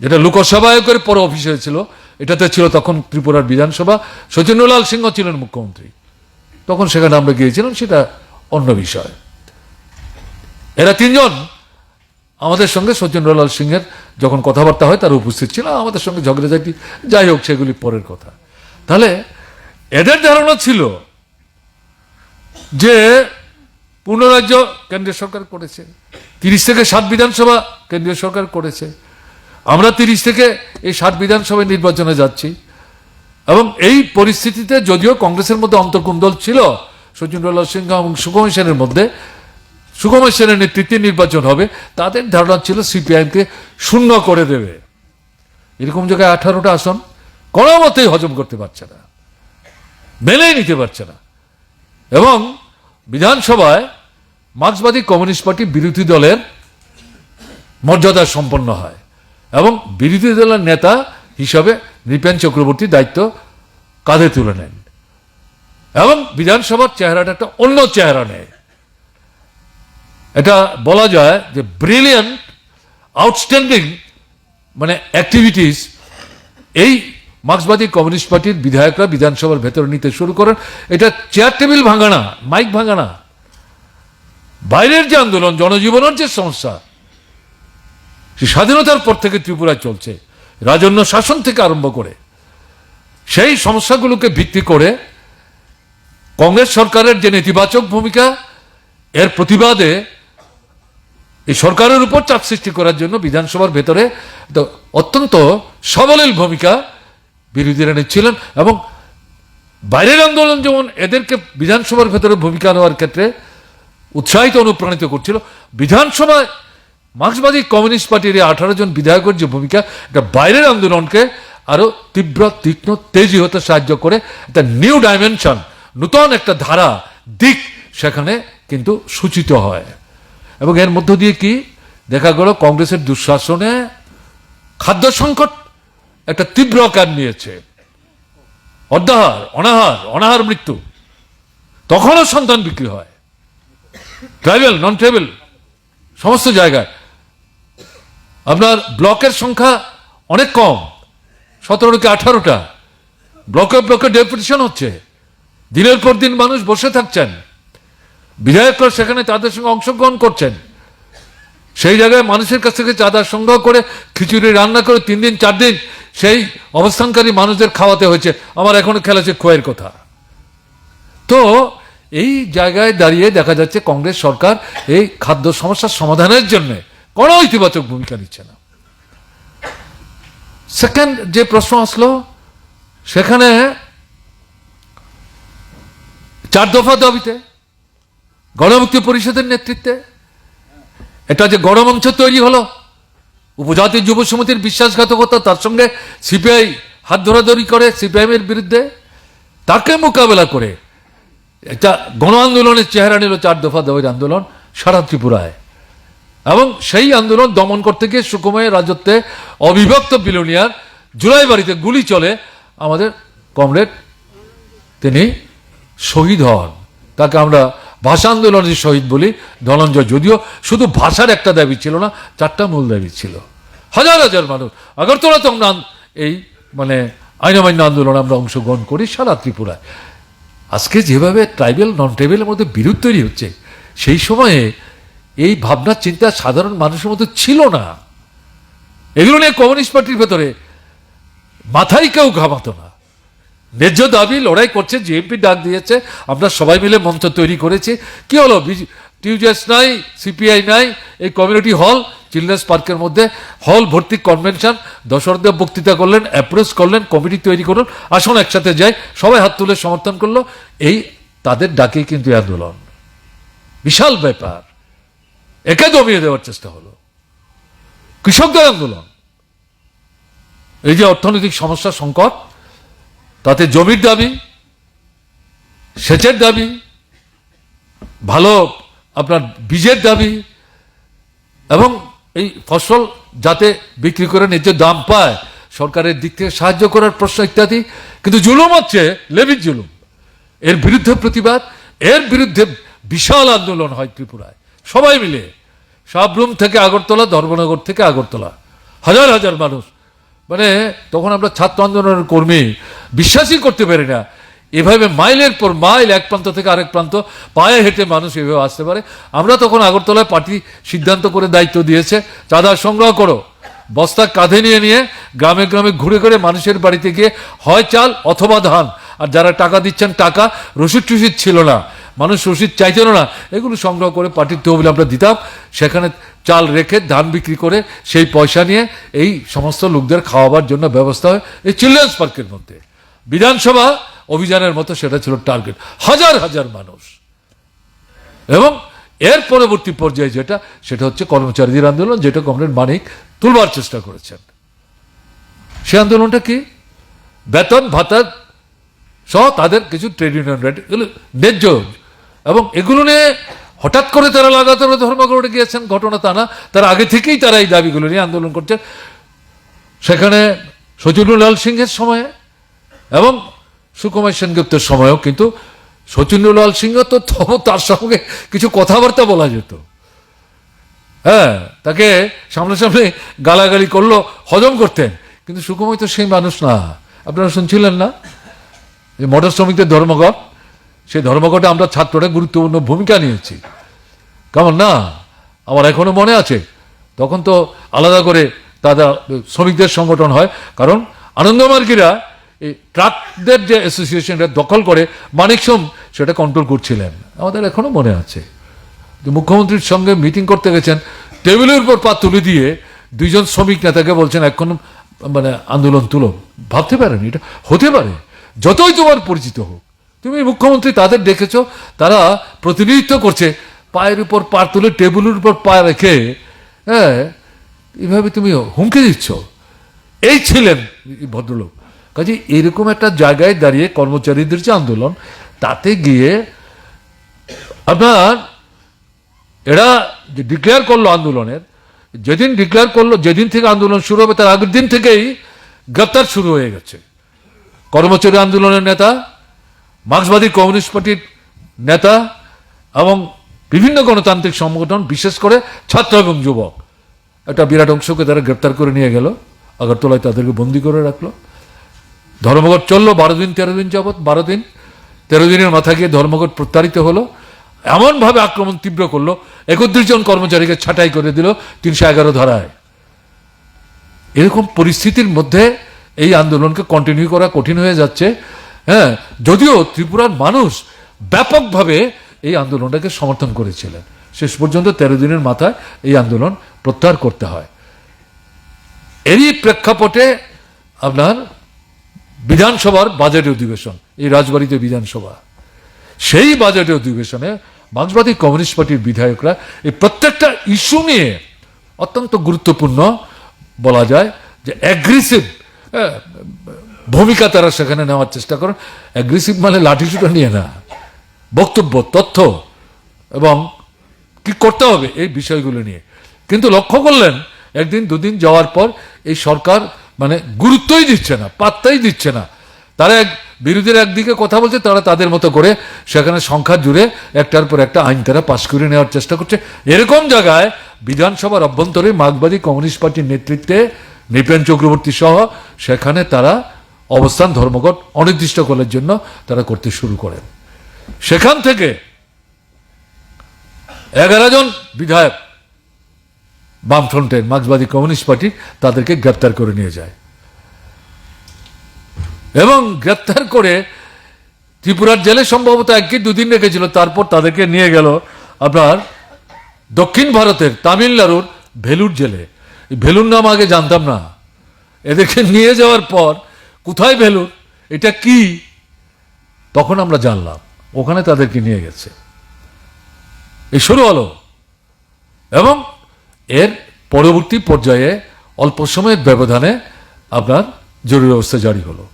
[SPEAKER 1] যেটা লোকসভায় করে পরে অফিস হয়েছিল, এটাতে ছিল তখন ত্রিপুরার বিধানসভা, সচিন্দ্রলাল সিংহ ছিলেন মুখ্যমন্ত্রী, তখন সেখানে আমরা গিয়েছিলাম, সেটা অন্য বিষয়। এরা 3 জন আমাদের সঙ্গে সচিন্দ্রলাল সিংহের যখন কথাবার্তা হয় তার উপস্থিত ছিল, আমাদের সঙ্গে ঝগড়াঝাটি, যাই হোক সেগুলি পরের কথা। তাহলে এদের ধারণা ছিল যে পূর্ণরাজ্য কেন্দ্রীয় সরকার করেছে, 30 থেকে 7 বিধানসভা কেন্দ্রীয় সরকার করেছে, আমরা 30 থেকে এই 7 বিধানসভায় নির্বাচনে যাচ্ছি। এবং এই পরিস্থিতিতে যদিও কংগ্রেসের মধ্যে অন্তর্কুন্দল ছিল, সচিন্দ্রলাল সিংহ এবং সুকুমার সেনের মধ্যে, সুকুমার সেনের নেতৃত্বে নির্বাচন হবে, তাদের ধারণা ছিল সিপিআইএমকে শূন্য করে দেবে। এরকম জায়গায় 18টা আসন কোনো মতেই হজম করতে পারছে না, মেনেই নিতে পারছে না। এবং বিধানসভায় মার্ক্সবাদী কমিউনিস্ট পার্টি বিরোধী দলের মর্যাদা সম্পন্ন হয় এবং বিরোধী দলের নেতা হিসাবে নৃপেন চক্রবর্তী দায়িত্ব কাঁধে তুলে নেন এবং বিধানসভার চেহারাটা একটা অন্য চেহারা নেয়। এটা বলা যায় যে ব্রিলিয়ান্ট, আউটস্ট্যান্ডিং মানে অ্যাক্টিভিটিস এই মার্ক্সবাদী কমিউনিস্ট পার্টির বিধায়করা বিধানসভার ভেতরে নিতে শুরু করেন। এটা চেয়ার টেবিল ভাঙা না, মাইক ভাঙা না, বাইরের যে আন্দোলন, জনজীবনের যে সমস্যা, স্বাধীনতার পর থেকে ত্রিপুরায় চলছে, রাজন্য শাসন থেকে আরম্ভ করে, সেই সমস্যাগুলোকে ভিত্তি করে কংগ্রেস সরকারের যে নেতিবাচক ভূমিকা, এর প্রতিবাদে এই সরকারের উপর চাপ সৃষ্টি করার জন্য বিধানসভার ভেতরে অত্যন্ত সবলীল ভূমিকা বিরোধীরা নিচ্ছিলেন। এবং বাইরের আন্দোলন যেমন এদেরকে বিধানসভার ভেতরে ভূমিকা নেওয়ার ক্ষেত্রে উৎসাহিত অনুপ্রাণিত করছিল, বিধানসভায় মার্ক্সবাদী কমিউনিস্ট পার্টির 18 জন বিধায়কের যে ভূমিকা, এটা বাইরের আন্দোলনকে আরো তীব্র, তীক্ষ্ণ, তেজি হতে সাহায্য করে। একটা নিউ ডাইমেনশন, নূতন একটা ধারা, দিক সেখানে কিন্তু সূচিত হয়। এবং এর মধ্য দিয়ে কি দেখা গেল, কংগ্রেসের দুঃশাসনে খাদ্য সংকট একটা তীব্র আকার নিয়েছে, অর্ধাহার, অনাহার মৃত্যু, তখনও সন্তান বিক্রি হয়, ট্রাইবেল, নন ট্রাইবেল সমস্ত জায়গায়। আপনার ব্লকের সংখ্যা অনেক কম, 17 থেকে 18টা ব্লকে ডেপুটেশন হচ্ছে, দিনের পর দিন মানুষ বসে থাকছেন, বিধায়করা সেখানে তাদের সঙ্গে অংশগ্রহণ করছেন, সেই জায়গায় মানুষের কাছ থেকে চাঁদা সংগ্রহ করে খিচুড়ি রান্না করে 3 দিন 4 দিন সেই অবস্থানকারী মানুষদের খাওয়াতে হয়েছে। আমার এখনো খেয়াল আছে খোয়ের কথা। তো এই জায়গায় দাঁড়িয়ে দেখা যাচ্ছে কংগ্রেস সরকার এই খাদ্য সমস্যার সমাধানের জন্য কোনো ইতিবাচক ভূমিকা নিচ্ছে না। সেকেন্ড যে প্রশ্ন আসলো, সেখানে 4 দফা দাবিতে গণমুক্তি পরিষদের নেতৃত্বে এটা যে গণমঞ্চ তৈরি হলো, উপজাতি যুব সমিতির বিশ্বাসঘাতকতা, তার সঙ্গে সিপিআই হাত ধরাধরি করে সিপিআইএম এর বিরুদ্ধে, তাকে মোকাবেলা করে একটা গণ আন্দোলনের চেহারা নিল 4 দফা দাবির আন্দোলন সারা ত্রিপুরায়। এবং সেই আন্দোলন দমন করতে গিয়ে সুকুমারের রাজত্বে অবিভক্ত বিলোনিয়ার জুলাই বাড়িতে গুলি চলে, আমাদের কমরেড তিনি শহীদ হন। তাকে আমরা ভাষা আন্দোলনের শহীদ বলি ধনঞ্জয়। যদিও শুধু ভাষার একটা দাবি ছিল না, 4টা মূল দাবি ছিল। হাজার হাজার মানুষ আগরতলাতে আমরা এই আইন অমান্য আন্দোলন আমরা অংশগ্রহণ করি সারা ত্রিপুরায়। আজকে যেভাবে ট্রাইবেল নন ট্রাইবেলের মধ্যে বিরোধ তৈরি হচ্ছে, সেই সময়ে এই ভাবনা চিন্তা সাধারণ মানুষের মধ্যে ছিল না। এগুলো নিয়ে কমিউনিস্ট পার্টির ভেতরে মাথায় কেউ ঘামাতো না। ন্যায্য দাবি লড়াই করছে, জেএমপি ডাক দিয়েছে, আমরা সবাই মিলে মঞ্চ তৈরি করেছি। কি হলো, টিউজেস নাই, সিপিআই নাই, এই কমিউনিটি হল চিলড্রেন্স পার্কের মধ্যে হল ভর্তি কনভেনশন, দশরথদেব বক্তৃতা করলেন, অ্যাপ্রোচ করলেন, কমিটি তৈরি করুন, আসুন একসাথে যাই, সবাই হাত তুলে সমর্থন করলো। এই তাদের ডাকেই কিন্তু আন্দোলন, বিশাল ব্যাপার। একে দমিয়ে দেওয়ার চেষ্টা হলো। কৃষকদের আন্দোলন, এই যে অর্থনৈতিক সমস্যা সংকট, তাতে জমির দাবি, সেচের দাবি, ভালো আপনার বীজের দাবি, এবং এই ফসল যাতে বিক্রি করে ন্যায্য দাম পায়, সরকারের দিক থেকে সাহায্য করার প্রশ্ন ইত্যাদি। কিন্তু জুলুম হচ্ছে লেভির জুলুম, এর বিরুদ্ধে প্রতিবাদ, এর বিরুদ্ধে বিশাল আন্দোলন হয় ত্রিপুরায়, সবাই মিলে, সাবরুম থেকে আগরতলা, ধর্মনগর থেকে আগরতলা, হাজার হাজার মানুষ। তখন আমরা ছাত্র আন্দোলনের কর্মী, বিশ্বাসই করতে পারি না এভাবে মাইলের পর মাইল এক প্রান্ত থেকে আরেক প্রান্ত পায়ে হেঁটে মানুষ এভাবে আসতে পারে। আমরা তখন আগরতলায় পার্টি সিদ্ধান্ত করে দায়িত্ব দিয়েছে, চাঁদা সংগ্রহ করো, বস্তা কাঁধে নিয়ে নিয়ে গ্রামে গ্রামে ঘুরে ঘুরে মানুষের বাড়িতে গিয়ে হয় চাল অথবা ধান, আর যারা টাকা দিচ্ছেন টাকা, রসিদ টসিদ ছিল না, মানুষ রসিদ চাইছিল না, এগুলো সংগ্রহ করে পার্টির তহবিল আমরা দিতাম। সেখানে চাল রেখে ধান বিক্রি করে সেই পয়সা নিয়ে এই সমস্ত লোকদের খাওয়াবার জন্য ব্যবস্থা হয় এই চিলড্রেন্স পার্কের মধ্যে। বিধানসভা অভিযানের মতো সেটা ছিল টার্গেট, হাজার হাজার মানুষ। এবং এর পরবর্তী পর্যায়ে সেটা হচ্ছে কর্মচারীদের আন্দোলন, যেটা কমরেড মানিক তুলবার চেষ্টা করেছেন। সে আন্দোলনটা কি, বেতন ভাতা সহ তাদের কিছু ট্রেড ইউনিয়ন রেট, এগুলো ন্যায্য, এবং এগুলো নিয়ে হঠাৎ করে তারা লাগাতার ধর্মঘটে গিয়েছেন ঘটনা তা না, তার আগে থেকেই তারা এই দাবিগুলো নিয়ে আন্দোলন করছেন। সেখানে শচীন্দ্রলাল সিংহের সময়ে এবং সুকুমার সেনগুপ্তের সময়ও, কিন্তু শচীন্দ্রলাল সিংহ তো তার সঙ্গে কিছু কথাবার্তা বলা যেত, হ্যাঁ, তাকে সামনাসামনি গালাগালি করলো হজম করতেন, কিন্তু সুকুমার তো সেই মানুষ না। আপনারা শুনছিলেন না যে মোটর শ্রমিকদের ধর্মঘট, সেই ধর্মঘটে আমরা ছাত্ররা গুরুত্বপূর্ণ ভূমিকা নিয়েছি, কেমন না? আমার এখনো মনে আছে, তখন তো আলাদা করে তাদের শ্রমিকদের সংগঠন হয়, কারণ আনন্দমার্গীরা এই ট্রাকদের যে অ্যাসোসিয়েশনটা দখল করে মানিকসম সেটা কন্ট্রোল করছিলেন। আমাদের এখনো মনে আছে যে মুখ্যমন্ত্রীর সঙ্গে মিটিং করতে গেছেন, টেবিলের উপর পা তুলে দিয়ে 2জন শ্রমিক নেতাকে বলছেন এখন আন্দোলন তুলো। ভাবতে পারেন এটা হতে পারে? যতই তোমার পরিচিত হোক, তুমি মুখ্যমন্ত্রী, তাদের দেখেছ তারা প্রতিনিধিত্ব করছে, পায়ের উপর পা তুলে টেবিলের উপর পা রেখে, হ্যাঁ, এইভাবে তুমি হুমকি দিচ্ছ। এই ছিলেন ভদ্রলোক। কাজে এরকম একটা জায়গায় দাঁড়িয়ে কর্মচারীদের যে আন্দোলন, তাতে গিয়ে আপনার এরা যে ডিক্লেয়ার করলো আন্দোলনের, যেদিন ডিক্লেয়ার করলো, যেদিন থেকে আন্দোলন শুরু হবে তার আগের দিন থেকেই গ্রেপ্তার শুরু হয়ে গেছে। কর্মচারী আন্দোলনের নেতা, মার্ক্সবাদী কমিউনিস্ট পার্টির নেতা এবং বিভিন্ন গণতান্ত্রিক সংগঠন, বিশেষ করে ছাত্র এবং যুবক, একটা বিরাট অংশকে তারা গ্রেপ্তার করে নিয়ে গেল, আগরতলায় তাদেরকে বন্দি করে রাখলো। ধর্মঘট চললো 12 দিন 13 দিন যাবৎ, 12 দিন 13 দিনের মাথা গিয়ে ধর্মঘট প্রত্যারিত হলো। এমনভাবে আক্রমণ তীব্র করলো, 31 জন কর্মচারীকে ছাঁটাই করে দিল 311 ধারায়। এরকম পরিস্থিতির মধ্যে এই আন্দোলনকে কন্টিনিউ করা কঠিন হয়ে যাচ্ছে। হ্যাঁ, যদিও ত্রিপুরার মানুষ ব্যাপকভাবে এই আন্দোলনটাকে সমর্থন করেছিলেন, শেষ পর্যন্ত 13 দিনের মাথায় এই আন্দোলন প্রত্যাহার করতে হয়। এরই প্রেক্ষাপটে আপনার বিধানসভার বাজেট অধিবেশন, এই রাজবাড়িতে বিধানসভা, সেই বাজেট অধিবেশনে মার্ক্সবাদী কমিউনিস্ট পার্টির বিধায়করা এই প্রত্যেকটা ইস্যু নিয়ে অত্যন্ত গুরুত্বপূর্ণ বলা যায় যে অ্যাগ্রেসিভ ভূমিকা তারা সেখানে নেওয়ার চেষ্টা করেন। অ্যাগ্রেসিভ মানে লাঠিসুটা নিয়ে না, বক্তব্য, তথ্য এবং কি করতে হবে এই বিষয়গুলো নিয়ে। কিন্তু লক্ষ্য করলেন একদিন দুদিন যাওয়ার পর এই সরকার মানে গুরুত্বই দিচ্ছে না, পাত্তাই দিচ্ছে না। তারা বিরোধীরা একদিকে কথা বলছে, তারা তাদের মতো করে সেখানে সংখ্যা জুড়ে একটার পর একটা আইন তারা পাশ করে নেওয়ার চেষ্টা করছে। এরকম জায়গায় বিধানসভার অভ্যন্তরে মার্ক্সবাদী কমিউনিস্ট পার্টির নেতৃত্বে নৃপেন চক্রবর্তী সহ সেখানে তারা অবস্থান ধর্মঘট অনির্দিষ্টকালের জন্য তারা করতে শুরু করেন। সেখান থেকে 11 জন বিধায়ক বামফ্রন্টের মার্ক্সবাদী কমিউনিস্ট পার্টি তাদেরকে গ্রেপ্তার করে নিয়ে যায় এবং গ্রেপ্তার করে ত্রিপুরার জেলে সম্ভবত 1 কি 2 দিন রেখেছিল। তারপর তাদেরকে নিয়ে গেল আপনার দক্ষিণ ভারতের তামিলনাড়ুর ভেলুর জেলে। ভেলুর নাম আগে জানতাম না, এদেরকে নিয়ে যাওয়ার পর কোথায় ভেলুর, এটা কি, তখন আমরা জানলাম ওখানে তাদেরকে নিয়ে গেছে। এই শুরু হলো এবং এর পরবর্তী পর্যায়ে অল্প সময়ের ব্যবধানে আপনার জরুরি অবস্থা জারি হলো।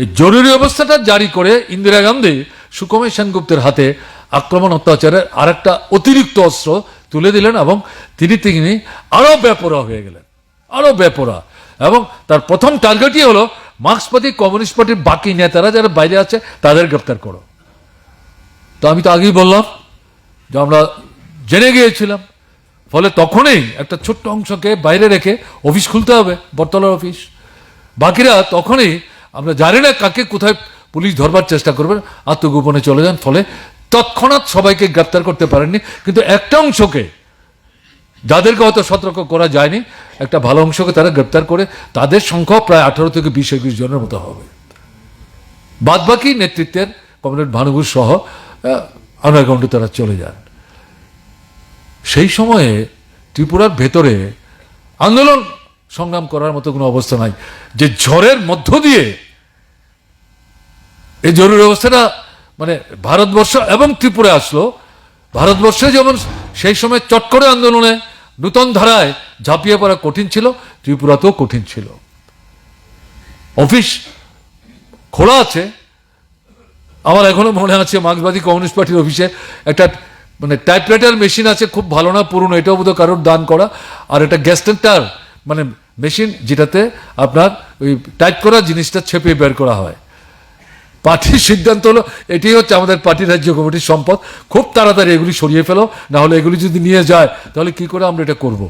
[SPEAKER 1] এই জরুরি অবস্থাটা জারি করে ইন্দিরা গান্ধী সুকুমার সেনগুপ্তের হাতে আক্রমণ অত্যাচারের আরেকটা অতিরিক্ত অস্ত্র তুলে দিলেন এবং তিনি আরো বেপরোয়া হয়ে গেলেন, আরো বেপরোয়া। এবং তার প্রথম টার্গেটই হলো মার্ক্সবাদী কমিউনিস্ট পার্টির বাকি নেতারা যারা বাইরে আছে তাদের গ্রেপ্তার করো। তো আমি তো আগেই বললাম যে আমরা জেনে গিয়েছিলাম, ফলে তখনই একটা ছোট্ট অংশকে বাইরে রেখে অফিস খুলতে হবে, বটতলার অফিস। বাকিরা তখনই আমরা জানি না কাকে কোথায় পুলিশ ধরবার চেষ্টা করবে, আত্মগোপনে চলে যান। ফলে তৎক্ষণাৎ সবাইকে গ্রেপ্তার করতে পারেননি, কিন্তু একটা অংশকে যাদেরকে হয়তো সতর্ক করা যায়নি, একটা ভালো অংশকে তারা গ্রেপ্তার করে তাদের সংখ্যা প্রায় 18 থেকে 20-21 জনের মতো হবে। বাদবাকি নেতৃত্বের কমরেড ভানুভূষ সহ আন্ডারগ্রাউন্ডে তারা চলে যান। সেই সময়ে ত্রিপুরার ভেতরে আন্দোলন সংগ্রাম করার মতো কোনো অবস্থা নাই। যে ঝড়ের মধ্য দিয়ে এই জরুরি অবস্থাটা মানে ভারতবর্ষ এবং ত্রিপুরা আসলো, ভারতবর্ষে যেমন সেই সময় চট করে আন্দোলনে নূতন ধারায় ঝাঁপিয়ে পড়া কঠিন ছিল, ত্রিপুরাতেও কঠিন ছিল। অফিস খোলা আছে, আমার এখনো মনে আছে মার্ক্সবাদী কমিউনিস্ট পার্টির অফিসে একটা মানে টাইপরাইটার মেশিন আছে, খুব ভালো না, পুরনো, এটাও বোধহয় কারোর দান করা। আর একটা গ্যাস টেন্টার মানে মেশিন, যেটাতে আপনার ওই টাইপ করা জিনিসটা ছেপে বের করা হয়। পার্টির সিদ্ধান্ত হলো এটি হচ্ছে আমাদের পার্টি রাজ্য কমিটির সম্পদ, খুব তাড়াতাড়ি এগুলি সরিয়ে ফেলো, না হলে এগুলি যদি নিয়ে যায় তাহলে কি করে আমরা এটা করব।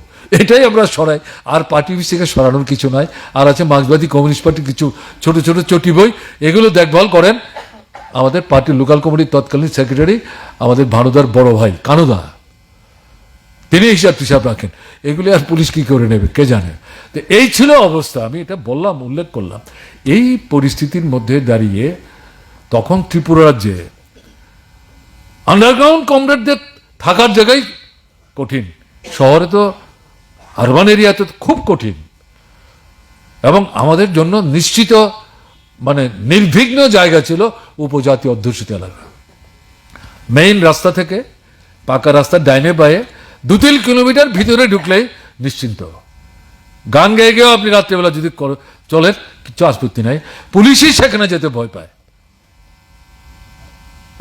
[SPEAKER 1] এটাই আমরা সরাই, আর পার্টি অফিস থেকে সরানোর কিছু নাই। আর আছে মার্ক্সবাদী কমিউনিস্ট পার্টির কিছু ছোট ছোট চটি বই, এগুলো দেখভাল করেন আমাদের পার্টির লোকাল কমিটির তৎকালীন সেক্রেটারি আমাদের ভানুদার বড় ভাই কানুদা, তিনি হিসাব টিসাব রাখেন। এগুলি আর পুলিশ কি করে নেবে কে জানে। তো এই ছিল অবস্থা, আমি এটা বললাম, উল্লেখ করলাম। এই পরিস্থিতির মধ্যে দাঁড়িয়ে তখন ত্রিপুরা রাজ্যে আন্ডারগ্রাউন্ড কমরেডদের থাকার জায়গায় কঠিন, শহরে তো আরবান এরিয়াতে খুব কঠিন, এবং আমাদের জন্য নিশ্চিত মানে নির্বিঘ্ন জায়গা ছিল উপজাতি অধ্যুষিত এলাকা। মেইন রাস্তা থেকে পাকা রাস্তা ডাইনে বায়ে 2-3 কিলোমিটার ভিতরে ঢুকলেই নিশ্চিন্ত। গান গেয়ে গিয়েও আপনি রাত্রিবেলা যদি চলেন কিছু আপত্তি নাই, পুলিশই সেখানে যেতে ভয় পায়।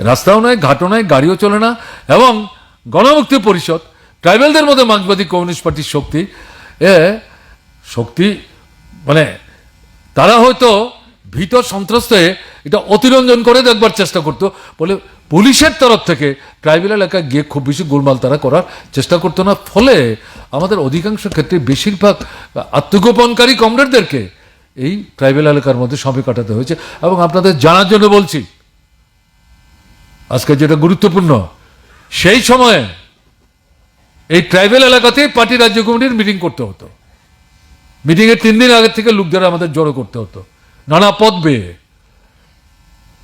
[SPEAKER 1] রাস্তাও নাই, ঘাটও নাই, গাড়িও চলে না। এবং গণমুক্তি পরিষদ ট্রাইবেলদের মধ্যে মার্ক্সবাদী কমিউনিস্ট পার্টির শক্তি মানে তারা হয়তো ভীত সন্ত্রস্ত হয়ে এটা অতিরঞ্জন করে দেখবার চেষ্টা করতো বলে পুলিশের তরফ থেকে ট্রাইবেল এলাকায় গিয়ে খুব বেশি গোলমাল তারা করার চেষ্টা করতো না। ফলে আমাদের অধিকাংশ ক্ষেত্রে বেশিরভাগ আত্মগোপনকারী কমরেডদেরকে এই ট্রাইবেল এলাকার মধ্যে সময় কাটাতে হয়েছে। এবং আপনাদের জানার জন্য বলছি, আজকে যেটা গুরুত্বপূর্ণ, সেই সময়ে এই ট্রাইবেল এলাকাতেই পার্টি রাজ্য কমিটির মিটিং করতে হতো। মিটিংয়ের 3 দিন আগের থেকে লোকদের আমাদের জড়ো করতে হতো নানা পদ বেয়ে,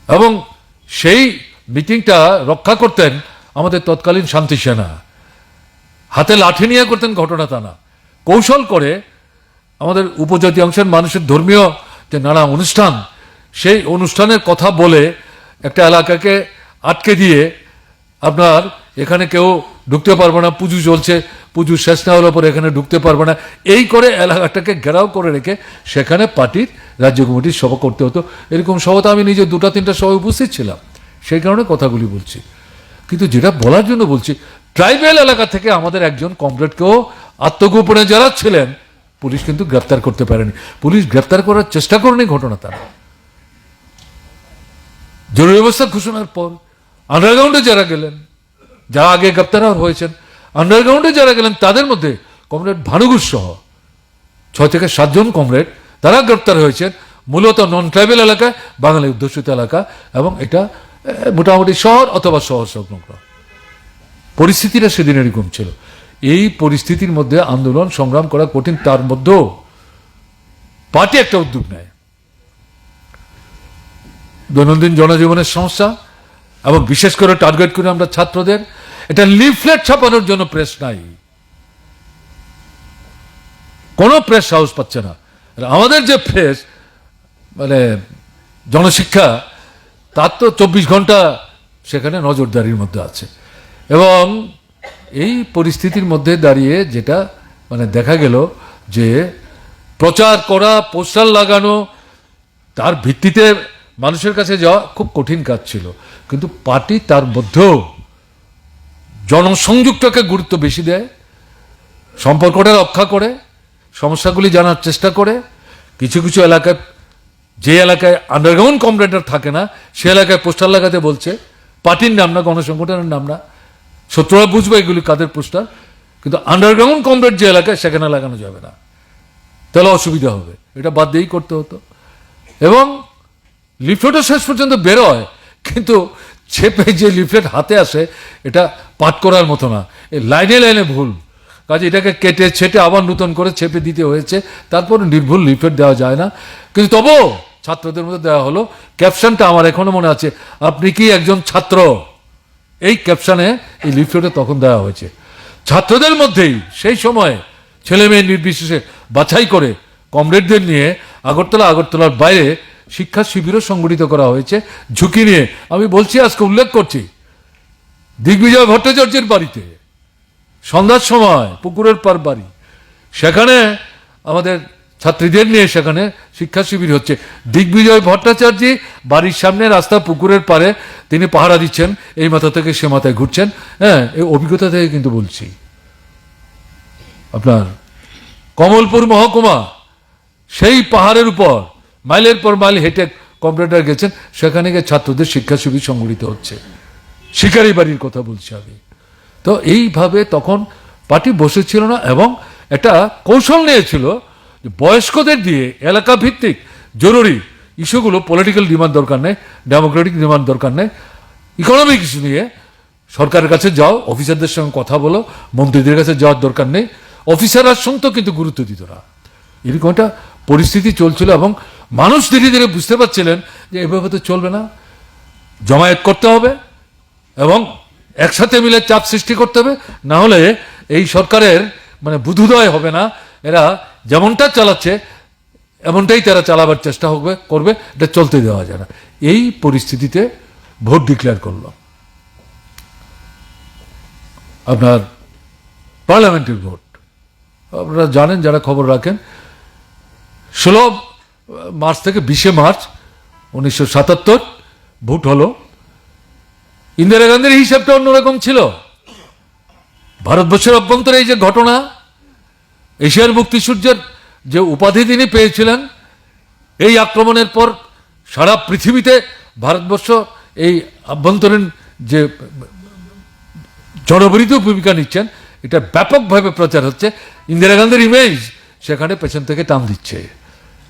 [SPEAKER 1] এবং সেই মিটিংটা রক্ষা করতেন আমাদের তৎকালীন শান্তি সেনা। হাতে লাঠি নিয়ে করতেন ঘটনা তা না, কৌশল করে আমাদের উপজাতি অংশের মানুষের ধর্মীয় যে নানা অনুষ্ঠান, সেই অনুষ্ঠানের কথা বলে একটা এলাকাকে আটকে দিয়ে আপনার এখানে কেউ ঢুকতে পারবে না, পুজো চলছে, পুজো শেষ না হলে পরে এখানে ঢুকতে পারবে না, এই করে এলাকাটাকে ঘেরাও করে রেখে সেখানে পার্টির রাজ্য কমিটির সভা করতে হতো। এরকম সভা তো আমি নিজে 2-3টা সভায় উপস্থিত ছিলাম, সেই কারণে কথাগুলি বলছি। কিন্তু যেটা বলার জন্য বলছি, ট্রাইবেল এলাকা থেকে আমাদের একজন কমরেডকেও আত্মগোপনে যারা ছিলেন পুলিশ কিন্তু গ্রেপ্তার করতে পারেনি। পুলিশ গ্রেপ্তার করার চেষ্টা করেনি, ঘটনা তারা জরুরি অবস্থা ঘোষণার পর আন্ডারগ্রাউন্ডে যারা গেলেন, যারা আগে গ্রেপ্তার হয়েছেন, আন্ডারগ্রাউন্ডে যারা গেলেন তাদের মধ্যে কমরেড ভানুগুস সহ 6 থেকে 7 জন কমরেড তারা গ্রেপ্তার হয়েছেন, মূলত নন ট্রাইবেল এলাকায়, বাঙালি অধ্যুষিত এলাকা, এবং এটা মোটামুটি শহর অথবা শহর সংলগ্ন। পরিস্থিতিটা সেদিন এরকম ছিল। এই পরিস্থিতির মধ্যে আন্দোলন সংগ্রাম করা কঠিন, তার মধ্যেও পার্টি একটা উদ্যোগ নেয়। দৈনন্দিন জনজীবনের সমস্যা এবং বিশেষ করে টার্গেট করে আমরা ছাত্রদের, এটা লিফলেট ছাপানোর জন্য প্রেস নাই, কোনো প্রেস সাহস পাচ্ছে না। আমাদের যে প্রেস মানে জনশিক্ষা, তার তো 24 ঘন্টা সেখানে নজরদারির মধ্যে আছে। এবং এই পরিস্থিতির মধ্যে দাঁড়িয়ে যেটা মানে দেখা গেল যে প্রচার করা, পোস্টার লাগানো, তার ভিত্তিতে মানুষের কাছে যাওয়া খুব কঠিন কাজ ছিল। কিন্তু পার্টি তার মধ্যেও জনসংযোগটাকে গুরুত্ব বেশি দেয়, সম্পর্কটা রক্ষা করে, সমস্যাগুলি জানার চেষ্টা করে। কিছু কিছু এলাকায়, যে এলাকায় আন্ডারগ্রাউন্ড কমরেডার থাকে না, সে এলাকায় পোস্টার লাগাতে বলছে, পার্টির নাম না, গণসংগঠনের নাম না, শত্রুরা বুঝবে এগুলি কাদের পোস্টার। কিন্তু আন্ডারগ্রাউন্ড কমরেড যে এলাকায়, সেখানে লাগানো যাবে না, তাহলে অসুবিধা হবে, এটা বাদ দিয়েই করতে হতো। এবং লিফলেটও শেষ পর্যন্ত বেরোয়, কিন্তু ছেপে যে লিফলেট হাতে আসে এটা পাঠ করার মতো না, এই লাইনে লাইনে ভুল, কাজে এটাকে কেটে ছেটে আবার নতুন করে ছেপে দিতে হয়েছে, তারপর নির্ভুল লিফলেট দেওয়া যায় না। কিন্তু তবুও ছাত্রদের মধ্যে দেওয়া হলো। ক্যাপশনটা আমার এখনো মনে আছে, আপনি কি একজন ছাত্র, এই ক্যাপশনে এই লিফলেটে তখন দেওয়া হয়েছে। ছাত্রদের মধ্যেই সেই সময় ছেলে মেয়ে নির্বিশেষে বাছাই করে কমরেডদের নিয়ে আগরতলার বাইরে শিক্ষা শিবিরও সংগঠিত করা হয়েছে ঝুঁকি নিয়ে। আমি বলছি, আজকে উল্লেখ করছি, দিগ্বিজয় ভট্টাচার্যের বাড়িতে সন্ধ্যার সময়, পুকুরের পার বাড়ি, সেখানে আমাদের ছাত্রীদের নিয়ে সেখানে শিক্ষা শিবির হচ্ছে। দিগ্বিজয় ভট্টাচার্য বাড়ির সামনে রাস্তা, পুকুরের পারে তিনি পাহারা দিচ্ছেন, এই মাথা থেকে সে মাথায় ঘুরছেন। হ্যাঁ, এই অভিজ্ঞতা থেকে কিন্তু বলছি। আপনার কমলপুর মহকুমা, সেই পাহাড়ের উপর মাইলের পর মাইল হেঁটে কমরেডরা গেছেন, সেখানে গিয়ে ছাত্রদের শিক্ষা শিবির সংগঠিত হচ্ছে। শিকারি বাড়ির কথা বলছি আমি। তো এইভাবে তখন পার্টি বসেছিল না, এবং একটা কৌশল নিয়েছিল বয়স্কদের দিয়ে এলাকা ভিত্তিক জরুরি ইস্যুগুলো, পলিটিক্যাল ডিমান্ড দরকার নেই, ডেমোক্রেটিক ডিমান্ড দরকার নেই, ইকোনমিক ইস্যু নিয়ে সরকারের কাছে যাও, অফিসারদের সঙ্গে কথা বলো, মন্ত্রীদের কাছে যাওয়ার দরকার নেই। অফিসাররা শুনতো কিন্তু গুরুত্ব দিত না, এরকম একটা পরিস্থিতি চলছিল। এবং মানুষ ধীরে ধীরে বুঝতে পারছিলেন যে এভাবে তো চলবে না, জমায়েত করতে হবে এবং একসাথে মিলে চাপ সৃষ্টি করতে হবে, না হলে এই সরকারের মানে বুধোদয় হবে না। এরা যেমনটা চালাচ্ছে এমনটাই তারা চালাবার চেষ্টা করবে, এটা চলতে দেওয়া যায় না। এই পরিস্থিতিতে ভোট ডিক্লেয়ার করল আপনার পার্লামেন্টের ভোট। আপনারা জানেন, যারা খবর রাখেন, 16 মার্চ থেকে 20 মার্চ 1977 ভোট হলো। ইন্দিরা গান্ধীর হিসাবটা অন্যরকম ছিল। ভারতবর্ষের অভ্যন্তরে এই যে ঘটনা, এশিয়ার মুক্তিসূর্যের যে উপাধি তিনি পেয়েছিলেন, এই আক্রমণের পর সারা পৃথিবীতে ভারতবর্ষ এই আভ্যন্তরীণ যে জনবিরোধী ভূমিকা নিচ্ছেন, এটা ব্যাপকভাবে প্রচার হচ্ছে। ইন্দিরা গান্ধীর ইমেজ সেখানে পেছন থেকে টান দিচ্ছে,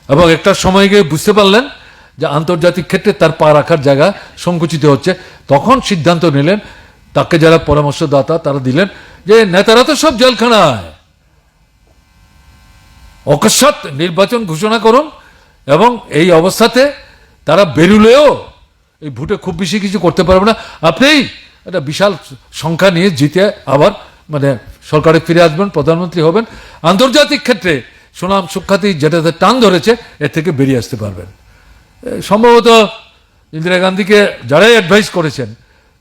[SPEAKER 1] এবং একটা সময় গিয়ে বুঝতে পারলেন যে আন্তর্জাতিক ক্ষেত্রে তার পা রাখার জায়গা সংকুচিত হচ্ছে। তখন সিদ্ধান্ত নিলেন, তাকে যারা পরামর্শদাতা তারা দিলেন যে নেতারা তো সব জেলখানায়, অকস্মাৎ নির্বাচন ঘোষণা করুন, এবং এই অবস্থাতে তারা বেরুলেও এই ভোটে খুব বেশি কিছু করতে পারবে না, আপনি একটা বিশাল সংখ্যা নিয়ে জিতে আবার মানে সরকারে ফিরে আসবেন, প্রধানমন্ত্রী হবেন, আন্তর্জাতিক ক্ষেত্রে সুনাম সুখ্যাতি যেটাতে টান ধরেছে এর থেকে বেরিয়ে আসতে পারবেন। সম্ভবত ইন্দিরা গান্ধীকে যারাই অ্যাডভাইস করেছেন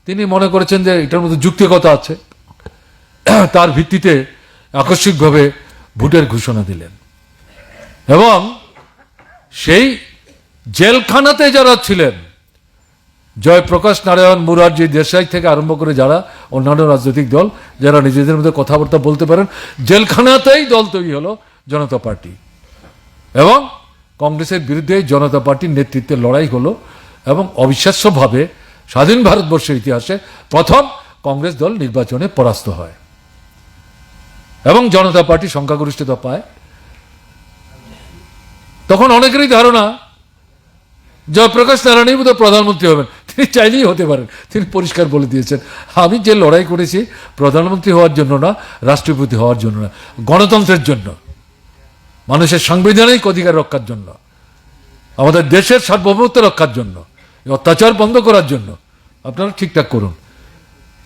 [SPEAKER 1] তিনি মনে করেছেন যে এটার মধ্যে যুক্তিকতা আছে, তার ভিত্তিতে আকস্মিকভাবে ভোটের ঘোষণা দিলেন। এবং সেই জেলখানাতে যারা ছিলেন, জয়প্রকাশ নারায়ণ, মুরারজি দেশাই থেকে আরম্ভ করে যারা অন্যান্য রাজনৈতিক দল যারা নিজেদের মধ্যে কথাবার্তা বলতে পারেন, জেলখানাতেই দল তৈরি হলো জনতা পার্টি। এবং কংগ্রেসের বিরুদ্ধে জনতা পার্টির নেতৃত্বে লড়াই হলো এবং অবিশ্বাস্যভাবে স্বাধীন ভারতবর্ষের ইতিহাসে প্রথম কংগ্রেস দল নির্বাচনে পরাস্ত হয় এবং জনতা পার্টি সংখ্যাগরিষ্ঠতা পায়। তখন অনেকেরই ধারণা জয়প্রকাশ নারায়ণই বোধহয় প্রধানমন্ত্রী হবেন। তিনি চাইলেই হতে পারেন, তিনি পরিষ্কার বলে দিয়েছেন, আমি যে লড়াই করেছি প্রধানমন্ত্রী হওয়ার জন্য না, রাষ্ট্রপতি হওয়ার জন্য না, গণতন্ত্রের জন্য, মানুষের সাংবিধানিক অধিকার রক্ষার জন্য, আমাদের দেশের সার্বভৌমত্ব রক্ষার জন্য, অত্যাচার বন্ধ করার জন্য। আপনারা ঠিকঠাক করুন।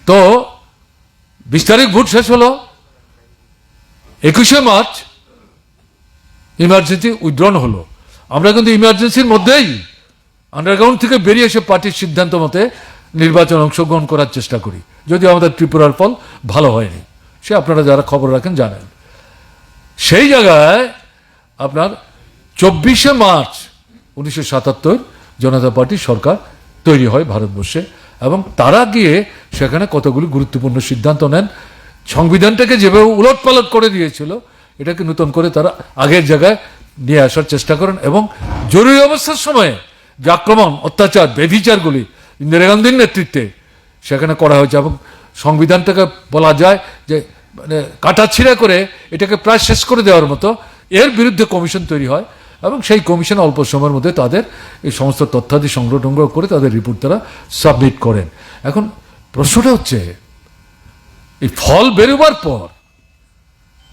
[SPEAKER 1] তো 20 তারিখ ভোট শেষ হলো, 21শে মার্চ ইমার্জেন্সি উইথড্রন হলো। আমরা কিন্তু ইমার্জেন্সির মধ্যেই আন্ডারগ্রাউন্ড থেকে বেরিয়ে এসে পার্টির সিদ্ধান্ত মতে নির্বাচন অংশগ্রহণ করার চেষ্টা করি, যদিও আমাদের ত্রিপুরার ফল ভালো হয়নি, সে আপনারা যারা খবর রাখেন জানেন। সেই জায়গায় আপনার 24শে মার্চ 1977 জনতা পার্টি সরকার তৈরি হয় ভারতবর্ষে এবং তারা গিয়ে সেখানে কতগুলি গুরুত্বপূর্ণ সিদ্ধান্ত নেন। সংবিধানটাকে যেভাবে উলটপালট করে দিয়েছিল এটাকে নতুন করে তারা আগের জায়গায় নিয়ে আসার চেষ্টা করেন এবং জরুরি অবস্থার সময়ে যে আক্রমণ, অত্যাচার, বেবিচারগুলি ইন্দিরা গান্ধীর নেতৃত্বে সেখানে করা হয়েছে এবং সংবিধানটাকে বলা যায় যে মানে কাটাছিঁড়া করে এটাকে প্রায় শেষ করে দেওয়ার মতো, এর বিরুদ্ধে কমিশন তৈরি হয় এবং সেই কমিশন অল্প সময়ের মধ্যে তাদের এই সমস্ত তথ্যাদি সংগ্রহ করে তাদের রিপোর্ট তারা সাবমিট করেন। এখন প্রশ্নটা হচ্ছে, এই ফল বেরোবার পর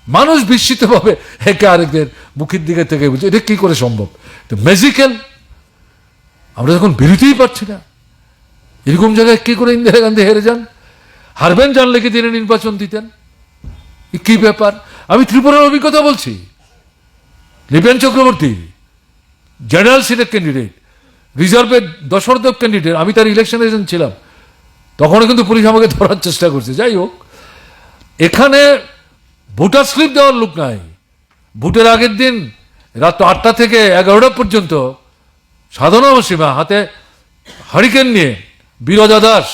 [SPEAKER 1] মানুষ বিস্মিতভাবে একে আরেকদের মুখের দিকে থেকে বলছে এটা কি করে সম্ভব, তো ম্যাজিক্যাল, আমরা যখন বেরোতেই পারছি না, এরকম জায়গায় কি করে ইন্দিরা গান্ধী হেরে যান? হারবেন জানলে কি তিনি নির্বাচন দিতেন? কি ব্যাপার? আমি ত্রিপুরার অভিজ্ঞতা বলছি। নৃপেন চক্রবর্তী জেনারেল সিটের ক্যান্ডিডেট, রিজার্ভের দশরদেব ক্যান্ডিডেট, আমি তার ইলেকশন এজেন্ট ছিলাম, তখনও কিন্তু পুলিশ আমাকে ধরার চেষ্টা করছে। যাই হোক, এখানে ভোটার স্লিপ দেওয়ার লোক নাই। ভোটের আগের দিন রাত 8টা থেকে 11টা পর্যন্ত সাধনা সীমা হাতে হারিকেন নিয়ে বিরজা দাস,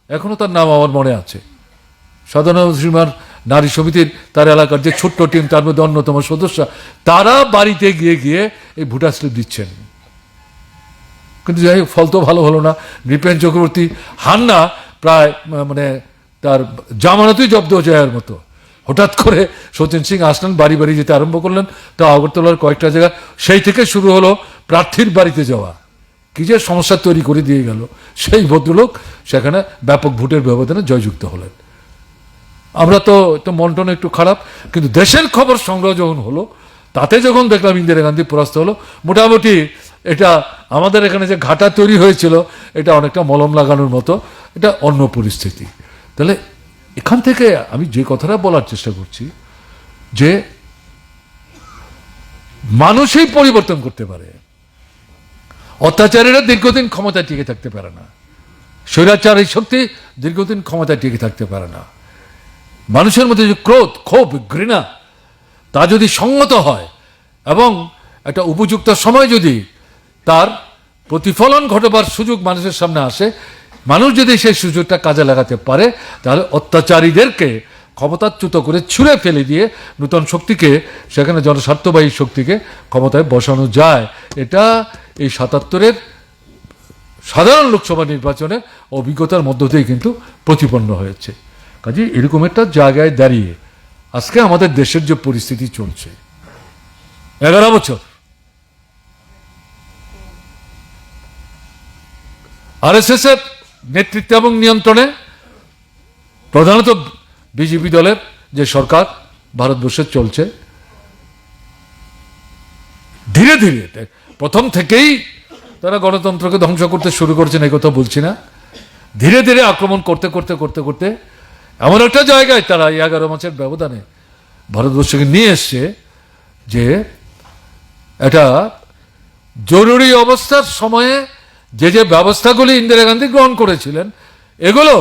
[SPEAKER 1] এখনো তার নাম আমার মনে আছে, সাধনা সীমার নারী সমিতির তার এলাকার যে ছোট্ট টিম, তার মধ্যে অন্যতম সদস্য, তারা বাড়িতে গিয়ে গিয়ে এই ভোটার স্লিপ দিচ্ছেন। কিন্তু যাই হোক, ফল তো ভালো হলো না। নৃপেন চক্রবর্তী হান্না প্রায় মানে তার জামানতই জব্দ হয়ে যাওয়ার মতো। হঠাৎ করে সচিন সিং আসলেন, বাড়ি বাড়ি যেতে আরম্ভ করলেন। তা আগরতলার কয়েকটা জায়গা সেই থেকে শুরু হলো প্রার্থীর বাড়িতে যাওয়া, কি যে সমস্যা তৈরি করে দিয়ে গেল। সেই ভদ্রলোক সেখানে ব্যাপক ভোটের ব্যবধানে জয়যুক্ত হলেন। আমরা তো একটু মন্টন একটু খারাপ, কিন্তু দেশের খবর সংগ্রহ যখন হলো, তাতে যখন দেখলাম ইন্দিরা গান্ধী পরাস্ত হলো, মোটামুটি এটা আমাদের এখানে যে ঘাটা তৈরি হয়েছিল এটা অনেকটা মলম লাগানোর মতো, এটা অন্য পরিস্থিতি। তাহলে এখান থেকে আমি যে কথাটা বলার চেষ্টা করছি যে মানুষই পরিবর্তন করতে পারে, অত্যাচারীরা দীর্ঘদিন ক্ষমতায় টিকে থাকতে পারে না, স্বৈরাচারী শক্তি দীর্ঘদিন ক্ষমতায় টিকে থাকতে পারে না। মানুষের মধ্যে যে ক্রোধ, ক্ষোভ, ঘৃণা, তা যদি সংগত হয় এবং একটা উপযুক্ত সময় যদি তার প্রতিফলন ঘটবার সুযোগ মানুষের সামনে আসে, মানুষ যদি সেই সুযোগটা কাজে লাগাতে পারে, তাহলে অত্যাচারীদেরকে ক্ষমতাচ্যুত করে ছুঁড়ে ফেলে দিয়ে নূতন শক্তিকে, সেখানে জনস্বার্থবাহী শক্তিকে ক্ষমতায় বসানো যায়। এটা এই 77-এর সাধারণ লোকসভা নির্বাচনের অভিজ্ঞতার মধ্য দিয়ে কিন্তু প্রতিপন্ন হয়েছে। কাজে এরকম একটা জায়গায় দাঁড়িয়ে আজকে আমাদের দেশের যে পরিস্থিতি চলছে, 11 বছর আরএসএস এর নেতৃত্ব এবং নিয়ন্ত্রণে প্রধানত বিজেপি দলের যে সরকার ভারতবর্ষে চলছে, ধীরে ধীরে প্রথম থেকেই তারা গণতন্ত্রকে ধ্বংস করতে শুরু করেছেন, এই কথা বলছি না। ধীরে ধীরে আক্রমণ করতে করতে করতে করতে এমন একটা জায়গায় তারা 11 মাসের ব্যবধানে ভারতবর্ষকে নিয়ে এসছে যে এটা জরুরি অবস্থার সময়ে যে যে ব্যবস্থাগুলি ইন্দিরা গান্ধী গ্রহণ করেছিলেন, এগুলো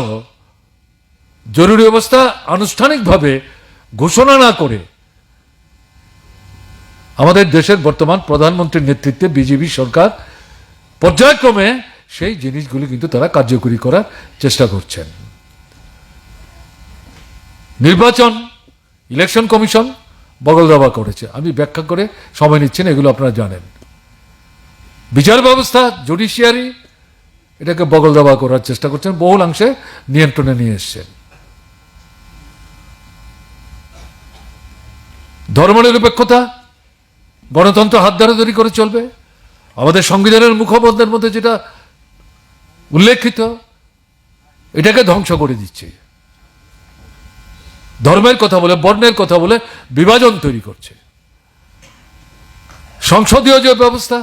[SPEAKER 1] জরুরি অবস্থা আনুষ্ঠানিকভাবে ঘোষণা না করে আমাদের দেশের বর্তমান প্রধানমন্ত্রীর নেতৃত্বে বিজেপি সরকার পর্যায়ক্রমে সেই জিনিসগুলি কিন্তু তারা কার্যকরী করার চেষ্টা করছেন। নির্বাচন, ইলেকশন কমিশন বগল দাবা করেছে, আমি ব্যাখ্যা করে সময় নিচ্ছি না, এগুলো আপনারা জানেন। বিচার ব্যবস্থা, জুডিশিয়ারি এটাকে বগল দাবা করার চেষ্টা করছেন, বহুলাংশে নিয়ন্ত্রণে নিয়ে এসছেন। ধর্মনিরপেক্ষতা, গণতন্ত্র হাত ধরাধরি করে চলবে। আমাদের সংবিধানের মুখপদ্মের মধ্যে যেটা উল্লেখিত, এটাকে ধ্বংস করে দিচ্ছে। ধর্মের কথা বলে, বর্ণের কথা বলে বিভাজন তৈরি করছে। সংসদীয় যে ব্যবস্থা,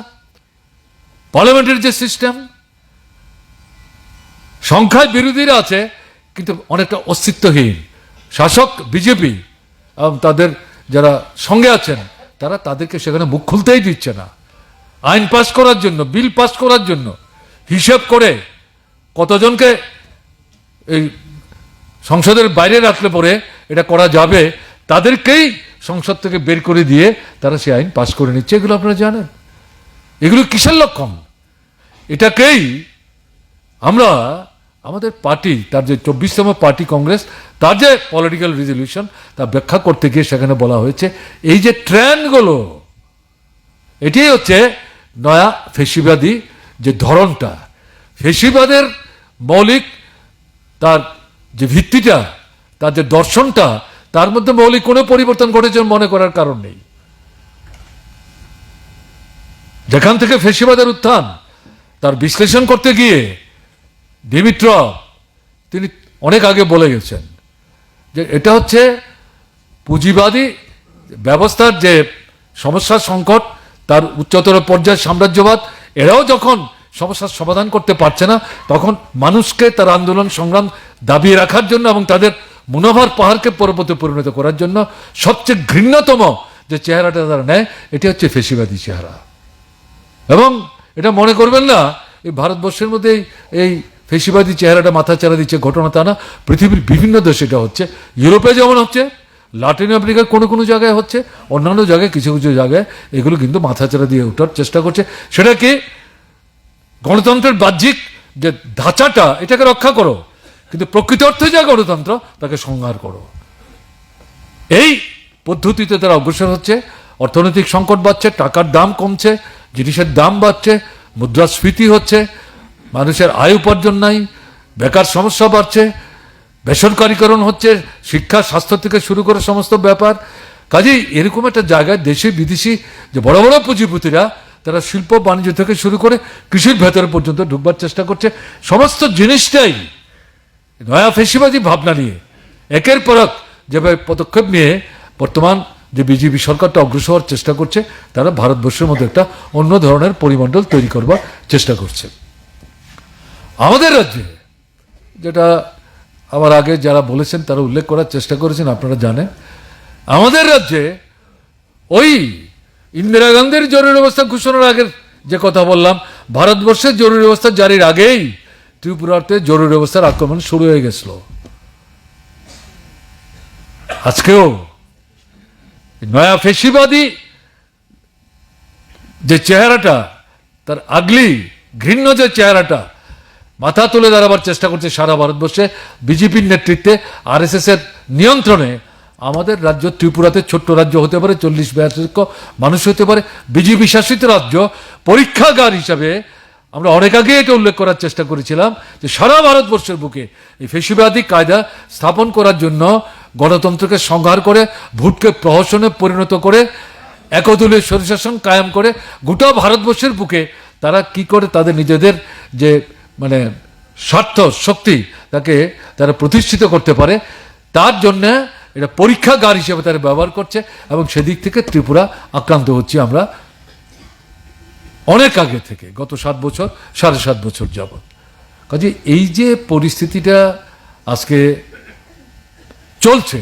[SPEAKER 1] পার্লামেন্টের যে সিস্টেম, সংখ্যায় বিরোধীরা আছে কিন্তু অনেকটা অস্তিত্বহীন। শাসক বিজেপি এবং তাদের যারা সঙ্গে আছেন তারা তাদেরকে সেখানে মুখ খুলতেই দিচ্ছে না। আইন পাস করার জন্য, বিল পাস করার জন্য হিসেব করে কতজনকে এই সংসদের বাইরে রাখলে পরে এটা করা যাবে, তাদেরকেই সংসদ থেকে বের করে দিয়ে তারা সেই আইন পাস করে নিচ্ছে। এগুলো আপনারা জানেন। এগুলো কিসের লক্ষণ? এটাকেই আমরা আমাদের পার্টি, তার যে 24তম পার্টি কংগ্রেস, তার যে পলিটিক্যাল রেজলিউশন, তা ব্যাখ্যা করতে গিয়ে সেখানে বলা হয়েছে এই যে ট্রেন্ডগুলো, এটাই হচ্ছে নয়া ফেসিবাদী যে ধরনটা। ফেসিবাদের মৌলিক তার যে ভিত্তিটা, তার যে দর্শনটা, তার মধ্যে মৌলিক কোনো পরিবর্তন ঘটেছে মনে করার কারণ নেই। যেখান থেকে ফেসিবাদের উত্থান, তার বিশ্লেষণ করতে গিয়ে দিমিত্রভ তিনি অনেক আগে বলে গেছেন যে এটা হচ্ছে পুঁজিবাদী ব্যবস্থার যে সমস্যার সংকট, তার উচ্চতর পর্যায়ের সাম্রাজ্যবাদ, এরাও যখন সমস্যার সমাধান করতে পারছে না, তখন মানুষকে তার আন্দোলন সংগ্রাম দাবিয়ে রাখার জন্য এবং তাদের মুনাফার পাহাড়কে পর্বতে পরিণত করার জন্য সবচেয়ে ঘৃণ্যতম যে চেহারাটা তারা নেয়, এটি হচ্ছে ফেসিবাদী চেহারা। এবং এটা মনে করবেন না এই ভারতবর্ষের মধ্যে এই ফেসিবাদী চেহারাটা মাথা চারা দিচ্ছে ঘটনা, তা না। পৃথিবীর বিভিন্ন দেশে এটা হচ্ছে। ইউরোপে যেমন হচ্ছে, লাতিন আমেরিকার কোনো কোনো জায়গায় হচ্ছে, অন্যান্য জায়গায় কিছু কিছু জায়গায় এগুলো কিন্তু মাথা চারা দিয়ে ওঠার চেষ্টা করছে। সেটা কি? গণতন্ত্রের বাহ্যিক যে ধাঁচাটা, এটাকে রক্ষা করো, কিন্তু প্রকৃত অর্থে যা গণতন্ত্র তাকে সংহার করো। এই পদ্ধতিতে তারা অগ্রসর হচ্ছে। অর্থনৈতিক সংকট বাড়ছে, টাকার দাম কমছে, জিনিসের দাম বাড়ছে, মুদ্রাস্ফীতি হচ্ছে, মানুষের আয় উপার্জন নাই, বেকার সমস্যা বাড়ছে, বেসরকারীকরণ হচ্ছে, শিক্ষা স্বাস্থ্য থেকে শুরু করে সমস্ত ব্যাপার। কাজেই এরকম একটা জায়গায় দেশি বিদেশি যে বড় বড় পুঁজিপতিরা, তারা শিল্প বাণিজ্য থেকে শুরু করে কৃষির ভেতরে পর্যন্ত ঢুকবার চেষ্টা করছে। সমস্ত জিনিসটাই নয়া ফেসিবাদী ভাবনা নিয়ে একের পর এক যেভাবে পদক্ষেপ নিয়ে বর্তমান যে বিজেপি সরকারটা অগ্রসর হওয়ার চেষ্টা করছে, তারা ভারতবর্ষের মধ্যে একটা অন্য ধরনের পরিমণ্ডল তৈরি করবার চেষ্টা করছে। আমাদের রাজ্যে, যেটা আমার আগে যারা বলেছেন তারা উল্লেখ করার চেষ্টা করেছেন, আপনারা জানেন, আমাদের রাজ্যে ওই ইন্দিরা গান্ধীর জরুরি অবস্থা ঘোষণার আগের যে কথা বললাম, ভারতবর্ষের জরুরি অবস্থা জারির আগেই ত্রিপুরাতে জরুরি অবস্থার আক্রমণ শুরু হয়ে গেছিল। আজকেও নয়া ফেসিবাদী যে চেহারাটা, তার আগলি ঘৃণ্য যে চেহারাটা মাথা তুলে দাঁড়াবার চেষ্টা করছে সারা ভারতবর্ষে বিজেপির নেতৃত্বে, আরএসএস এর নিয়ন্ত্রণে। আমাদের রাজ্য ত্রিপুরাতে ছোট্ট রাজ্য হতে পারে, 40-42 মানুষ হতে পারে, বিজেপি শাসিত রাজ্য, পরীক্ষাগার হিসাবে আমরা অনেক আগে এটা উল্লেখ করার চেষ্টা করেছিলাম যে সারা ভারতবর্ষের বুকে এই ফেসিবাদী কায়দা স্থাপন করার জন্য, গণতন্ত্রকে সংহার করে, ভোটকে প্রহসনে পরিণত করে, একদলীয় স্বৈরশাসন কায়েম করে গোটা ভারতবর্ষের বুকে তারা কি করে তাদের নিজেদের যে মানে স্বার্থ শক্তি, তাকে তারা প্রতিষ্ঠিত করতে পারে, তার জন্য এটা পরীক্ষাগার হিসেবে তারা ব্যবহার করছে। এবং সেদিক থেকে ত্রিপুরা আক্রান্ত হচ্ছে আমরা অনেক আগে থেকে, গত 7 বছর 7.5 বছর যাবৎ। কাজে এই যে পরিস্থিতিটা আজকে চলছে,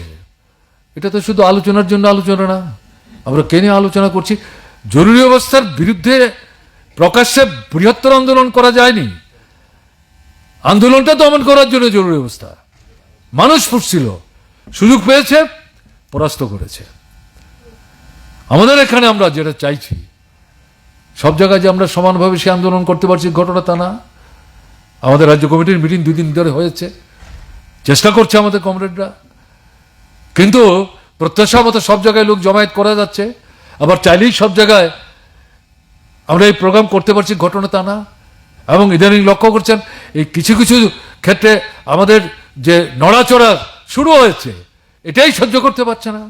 [SPEAKER 1] এটা তো শুধু আলোচনার জন্য আলোচনা না। আমরা কেন আলোচনা করছি? জরুরি অবস্থার বিরুদ্ধে প্রকাশ্যে বৃহত্তর আন্দোলন করা যায়নি। আন্দোলনটা দমন করার জন্য জরুরি অবস্থা। মানুষ ফুটছিল, সুযোগ পেয়েছে, পরাস্ত করেছে। আমাদের এখানে আমরা যেটা চাইছি, সব জায়গায় যে আমরা সমানভাবে সে আন্দোলন করতে পারছি ঘটনা তা না। আমাদের রাজ্য কমিটির মিটিং 2 দিন ধরে হয়েছে, চেষ্টা করছে আমাদের কমরেডরা, কিন্তু প্রত্যাশা মতো সব জায়গায় লোক জমায়েত করা যাচ্ছে, আবার চাইলেই সব জায়গায় আমরা এই প্রোগ্রাম করতে পারছি ঘটনা তা না। এবং ইদানিং লক্ষ্য করছেন এই কিছু কিছু ক্ষেত্রে আমাদের যে নড়াচড়া শুরু হয়েছে, এটাই সহ্য করতে পারছে না।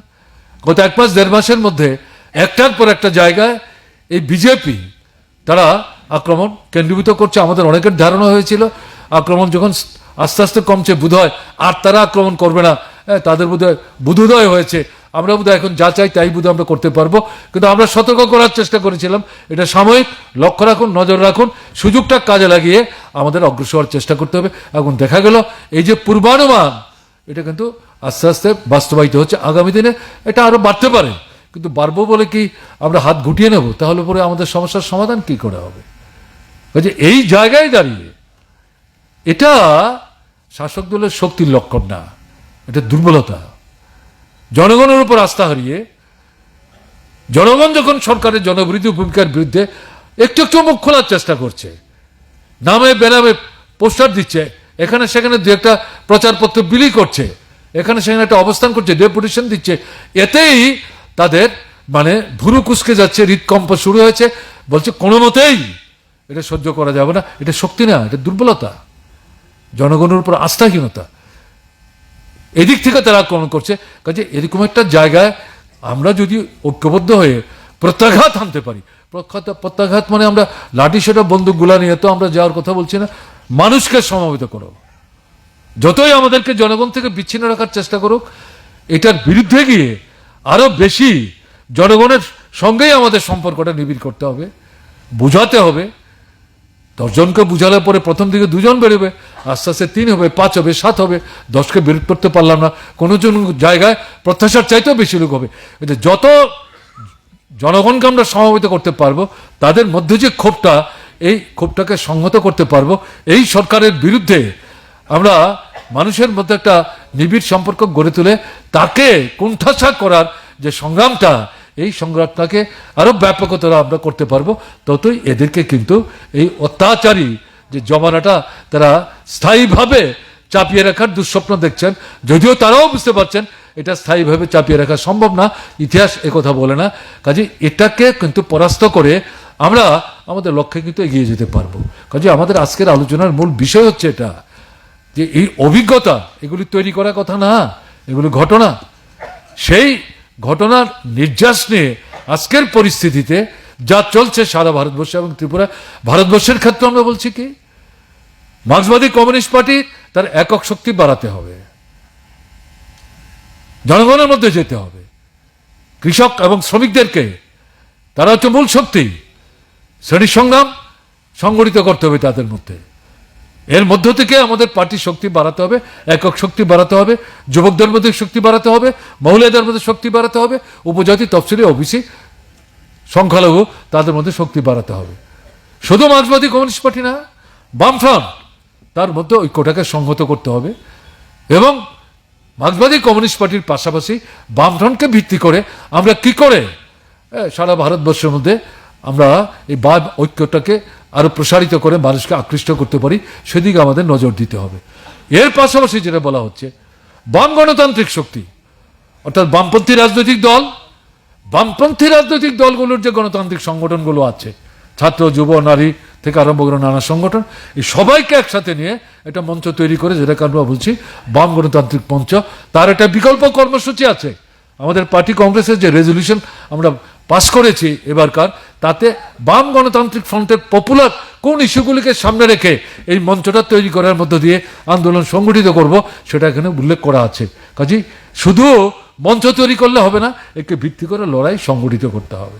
[SPEAKER 1] গত 1 মাস 1.5 মাসের মধ্যে একটার পর একটা জায়গায় এই বিজেপি তারা আক্রমণ কেন্দ্রীভূত করছে। আমাদের অনেকের ধারণা হয়েছিল আক্রমণ যখন আস্তে আস্তে কমছে বোধহয় আর তারা আক্রমণ করবে না, তাদের বোধহয় বুধোদয় হয়েছে, আমরা বোধহয় এখন যা চাই তাই বোধহয় আমরা করতে পারবো। কিন্তু আমরা সতর্ক করার চেষ্টা করেছিলাম, এটা সাময়িক, লক্ষ্য রাখুন, নজর রাখুন, সুযোগটা কাজে লাগিয়ে আমাদের অগ্রসর হওয়ার চেষ্টা করতে হবে। এখন দেখা গেল এই যে পূর্বানুমান, এটা কিন্তু আস্তে আস্তে বাস্তবায়িত হচ্ছে। আগামী দিনে এটা আরো বাড়তে পারে, কিন্তু বাড়বো বলে কি আমরা হাত গুটিয়ে নেব? তাহলে পরে আমাদের সমস্যার সমাধান কি করে হবে? কাজে এই জায়গায় দাঁড়িয়ে এটা শাসক দলের শক্তির লক্ষণ না, এটা দুর্বলতা। জনগণের উপর আস্থা হারিয়ে জনগণ যখন সরকারের জনবিরোধী ভূমিকার বিরুদ্ধে একটু একটু মুখ খোলার চেষ্টা করছে, নামে বেনামে পোস্টার দিচ্ছে, এখানে সেখানে 2-একটা প্রচারপত্র বিলি করছে, এখানে সেখানে একটা অবস্থান করছে, ডেপুটেশন দিচ্ছে, এতেই তাদের মানে ভুরু কুচকে যাচ্ছে, হৃদকম্প শুরু হয়েছে, বলছে কোনো মতেই এটা সহ্য করা যাবে না। এটা শক্তি না, এটা দুর্বলতা, জনগণের উপর আস্থাহীনতা। এদিক থেকে তারা আক্রমণ করছে। কাজে এরকম একটা জায়গায় আমরা যদি ঐক্যবদ্ধ হয়ে প্রত্যাঘাত আনতে পারি, প্রত্যাঘাত মানে আমরা লাঠি সেটা বন্দুক গুলা নিয়ে তো আমরা যাওয়ার কথা বলছি না, মানুষকে সমবেত করো, যতই আমাদেরকে জনগণ থেকে বিচ্ছিন্ন রাখার চেষ্টা করুক, এটার বিরুদ্ধে গিয়ে আরো বেশি জনগণের সঙ্গেই আমাদের সম্পর্কটা নিবিড় করতে হবে, বুঝাতে হবে। 10 জনকে বুঝালে পরে প্রথম দিকে 2 জন বেরোবে, আস্তে আস্তে 3 হবে, 5 হবে, 7 হবে, 10কে বিরোধ করতে পারলাম না, কোনো জায়গায় প্রত্যাশার চাইতেও বেশি লোক হবে। এটা যত জনগণকে আমরা সমবেত করতে পারবো, তাদের মধ্যে যে ক্ষোভটা, এই ক্ষোভটাকে সংহত করতে পারবো, এই সরকারের বিরুদ্ধে আমরা মানুষের মধ্যে একটা নিবিড় সম্পর্ক গড়ে তুলে তাকে কুণ্ঠাসা করার যে সংগ্রামটা, এই সংগ্রামটাকে আরো ব্যাপকতর আমরা করতে পারবো। ততই এদেরকে কিন্তু এই অত্যাচারী যে জমানাটা তারা স্থায়ীভাবে চাপিয়ে রাখার দুঃস্বপ্ন দেখছেন, যদিও তারাও বুঝতে পারছেন এটা স্থায়ীভাবে চাপিয়ে রাখা সম্ভব না, ইতিহাস একথা বলে না। কাজে এটাকে কিন্তু পরাস্ত করে আমরা আমাদের লক্ষ্যে কিন্তু এগিয়ে যেতে পারবো। কাজে আমাদের আজকের আলোচনার মূল বিষয় হচ্ছে এটা, যে এই অভিজ্ঞতা এগুলি তৈরি করার কথা না, এগুলি ঘটনা। সেই ঘটনার নির্যাস নিয়ে আজকের পরিস্থিতিতে যা চলছে সারা ভারতবর্ষে এবং ত্রিপুরা, ভারতবর্ষের ক্ষেত্রে আমরা বলছি কি, মার্ক্সবাদী কমিউনিস্ট পার্টি তার একক শক্তি বাড়াতে হবে, জনগণের মধ্যে যেতে হবে, কৃষক এবং শ্রমিকদেরকে, তারা হচ্ছে মূল শক্তি, শ্রেণী সংগ্রাম সংগঠিত করতে হবে তাদের মধ্যে। এর মধ্য থেকে আমাদের পার্টির শক্তি বাড়াতে হবে, একক শক্তি বাড়াতে হবে, যুবকদের মধ্যে শক্তি বাড়াতে হবে, মহিলাদের মধ্যে শক্তি বাড়াতে হবে, উপজাতি, তফসিলি, ওবিসি, সংখ্যালঘু, তাদের মধ্যে শক্তি বাড়াতে হবে। শুধু মার্ক্সবাদী কমিউনিস্ট পার্টি না, বামফ্রন্ট, তার মধ্যে ঐক্যটাকে সংহত করতে হবে। এবং মার্ক্সবাদী কমিউনিস্ট পার্টির পাশাপাশি বামফ্রন্টকে ভিত্তি করে আমরা কি করে সারা ভারতবর্ষের মধ্যে আমরা এই ঐক্যটাকে আরো প্রসারিত করে মানুষকে আকৃষ্ট করতে পারি, সেদিকে আমাদের নজর দিতে হবে। এর পাশাপাশি যেটা বলা হচ্ছে, বাম গণতান্ত্রিক শক্তি, অর্থাৎ বামপন্থী রাজনৈতিক দল, বামপন্থী রাজনৈতিক দলগুলোর যে গণতান্ত্রিক সংগঠনগুলো আছে, ছাত্র, যুব, নারী থেকে আরম্ভ করে নানা সংগঠন, এই সবাইকে একসাথে নিয়ে একটা মঞ্চ তৈরি করে, যেটাকে আমরা বলছি বাম গণতান্ত্রিক মঞ্চ, তার একটা বিকল্প কর্মসূচি আছে। আমাদের পার্টি কংগ্রেসের যে রেজলিউশন আমরা পাস করেছি এবারকার, তাতে বাম গণতান্ত্রিক ফ্রন্টের পপুলার কোন ইস্যুগুলিকে সামনে রেখে এই মঞ্চটা তৈরি করার মধ্য দিয়ে আন্দোলন সংগঠিত করব, সেটা এখানে উল্লেখ করা আছে। কাজেই শুধু মঞ্চ তৈরি করলে হবে না, একে ভিত্তি করে লড়াই সংগঠিত করতে হবে।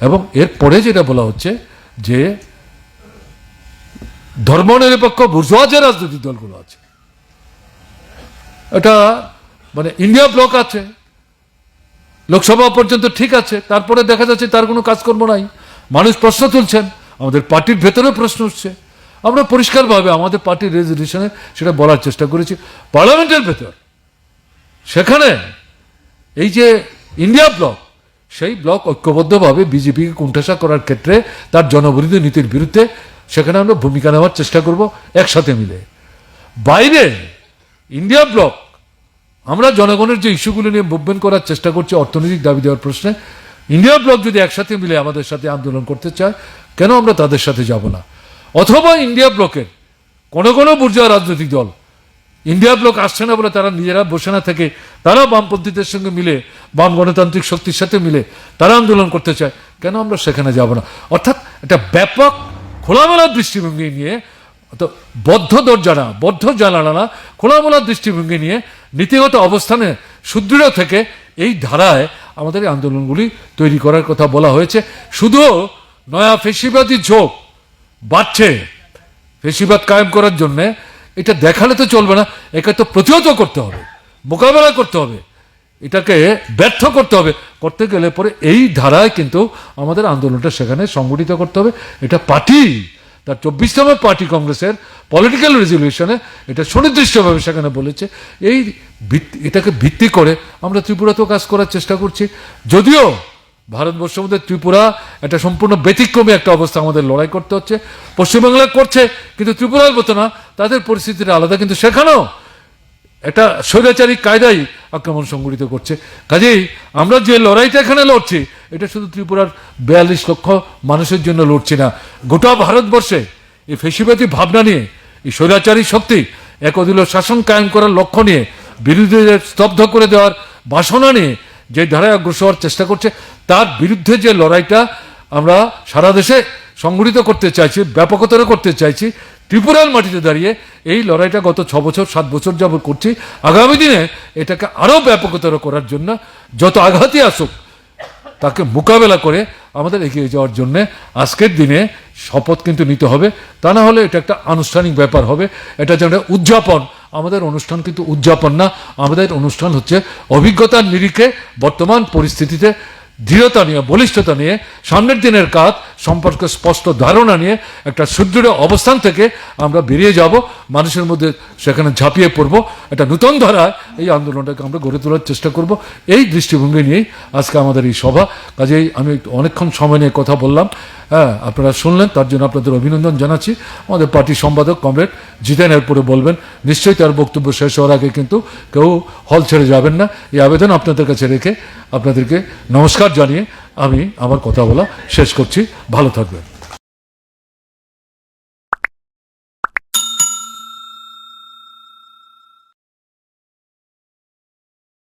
[SPEAKER 1] এবং এরপরে যেটা বলা হচ্ছে যে ধর্মনিরপেক্ষ বুর্জোয়া যে রাজনৈতিক দলগুলো আছে, এটা মানে ইন্ডিয়া ব্লক আছে, লোকসভা পর্যন্ত ঠিক আছে, তারপরে দেখা যাচ্ছে তার কোনো কাজকর্ম নাই, মানুষ প্রশ্ন তুলছেন, আমাদের পার্টির ভেতরেও প্রশ্ন উঠছে, আমরা পরিষ্কারভাবে আমাদের পার্টির রেজলিউশনে সেটা বলার চেষ্টা করেছি পার্লামেন্টের ভেতর। সেখানে এই যে ইন্ডিয়া ব্লক, সেই ব্লক ঐক্যবদ্ধভাবে বিজেপিকে কোণঠাসা করার ক্ষেত্রে তার জনবিরোধী নীতির বিরুদ্ধে সেখানে আমরা ভূমিকা নেওয়ার চেষ্টা করব একসাথে মিলে। বাইরে ইন্ডিয়া ব্লক আমরা জনগণের যে ইস্যুগুলো নিয়ে মুভমেন্ট করার চেষ্টা করছি অর্থনৈতিক দাবি দেওয়ার প্রশ্নে, ইন্ডিয়া ব্লক যদি একসাথে মিলে আমাদের সাথে আন্দোলন করতে চায়, কেন আমরা তাদের সাথে যাব না? অথবা ইন্ডিয়া ব্লকের কোনো বুর্জোয়া রাজনৈতিক দল ইন্ডিয়া ব্লক আসছে না বলে তারা নিজেরা বসে না থেকে তারা বামপন্থীদের সঙ্গে মিলে, বাম গণতান্ত্রিক শক্তির সাথে মিলে তারা আন্দোলন করতে চায়, কেন আমরা সেখানে যাব না? অর্থাৎ একটা ব্যাপক খোলামেলা দৃষ্টিভঙ্গি নিয়ে, তো বদ্ধ দরজা বদ্ধ জানালা না, খোলামেলা দৃষ্টিভঙ্গি নিয়ে নীতিগত অবস্থানে সুদৃঢ় থেকে এই ধারায় আমাদের এই আন্দোলনগুলি তৈরি করার কথা বলা হয়েছে। শুধু নয়া ফেসিবাদী ঝোঁক বাড়ছে ফেসিবাদ কায়েম করার জন্যে, এটা দেখালে তো চলবে না, একে তো প্রতিহত করতে হবে, মোকাবেলা করতে হবে, এটাকে ব্যর্থ করতে হবে। করতে গেলে পরে এই ধারায় কিন্তু আমাদের আন্দোলনটা সেখানে সংগঠিত করতে হবে। এটা পার্টি তার 24তম পার্টি কংগ্রেসের পলিটিক্যাল রেজলিউশনে এটা সুনির্দিষ্টভাবে সেখানে বলেছে। এটাকে ভিত্তি করে আমরা ত্রিপুরাতেও কাজ করার চেষ্টা করছি। যদিও ভারতবর্ষের মধ্যে ত্রিপুরা একটা সম্পূর্ণ ব্যতিক্রমী একটা অবস্থা, আমাদের লড়াই করতে হচ্ছে। পশ্চিমবাংলায় করছে, কিন্তু ত্রিপুরার মতো না, তাদের পরিস্থিতিটা আলাদা, কিন্তু সেখানেও একটা স্বৈরাচারী কায়দায় আক্রমণ সংগঠিত করছে। কাজেই আমরা যে লড়াইটা এখানে লড়ছি, এটা শুধু ত্রিপুরার 42 লক্ষ মানুষের জন্য লড়ছি না, গোটা ভারতবর্ষে এই ফেসিবাদী ভাবনা নিয়ে, এই স্বৈরাচারী শক্তি একদলীয় শাসন কায়েম করার লক্ষ্য নিয়ে, বিরোধীদের স্তব্ধ করে দেওয়ার বাসনা নিয়ে যে ধারায় অগ্রসর হওয়ার চেষ্টা করছে, তার বিরুদ্ধে যে লড়াইটা আমরা সারা দেশে সংগঠিত করতে চাইছি, ব্যাপকতর করতে চাইছি, ত্রিপুরার মাটিতে দাঁড়িয়ে এই লড়াইটা গত 6 বছর 7 বছর যাবত করছি। আগামী দিনে এটাকে আরও ব্যাপকতর করার জন্য যত আঘাতই আসুক তাকে মোকাবেলা করে আমাদের এগিয়ে যাওয়ার জন্য আজকের দিনে শপথ কিন্তু নিতে হবে। তা না হলে এটা একটা আনুষ্ঠানিক ব্যাপার হবে, এটা যেন উদযাপন। আমাদের অনুষ্ঠান কিন্তু উদযাপন না, আমাদের অনুষ্ঠান হচ্ছে অভিজ্ঞতার নিরিখে বর্তমান পরিস্থিতিতে দৃঢ়তা নিয়ে, বলিষ্ঠতা নিয়ে, সামনের দিনের কাজ সম্পর্কে স্পষ্ট ধারণা নিয়ে একটা সুদৃঢ় অবস্থান থেকে আমরা বেরিয়ে যাব, মানুষের মধ্যে সেখানে ঝাঁপিয়ে পড়ব, একটা নূতন ধারায় এই আন্দোলনটাকে আমরা গড়ে তোলার চেষ্টা করব। এই দৃষ্টিভঙ্গি নিয়েই আজকে আমাদের এই সভা। কাজেই আমি অনেকক্ষণ সময় নিয়ে কথা বললাম, হ্যাঁ, আপনারা শুনলেন, তার জন্য আপনাদের অভিনন্দন জানাচ্ছি। আমাদের পার্টির সম্পাদক কমরেড জিতেন এরপরে বলবেন, নিশ্চয়ই তার বক্তব্য শেষ হওয়ার আগে কিন্তু কেউ হল ছেড়ে যাবেন না, এই আবেদন আপনাদের কাছে রেখে আপনাদেরকে নমস্কার জানিয়ে আমি আমার কথা বলা শেষ করছি। ভালো থাকবেন।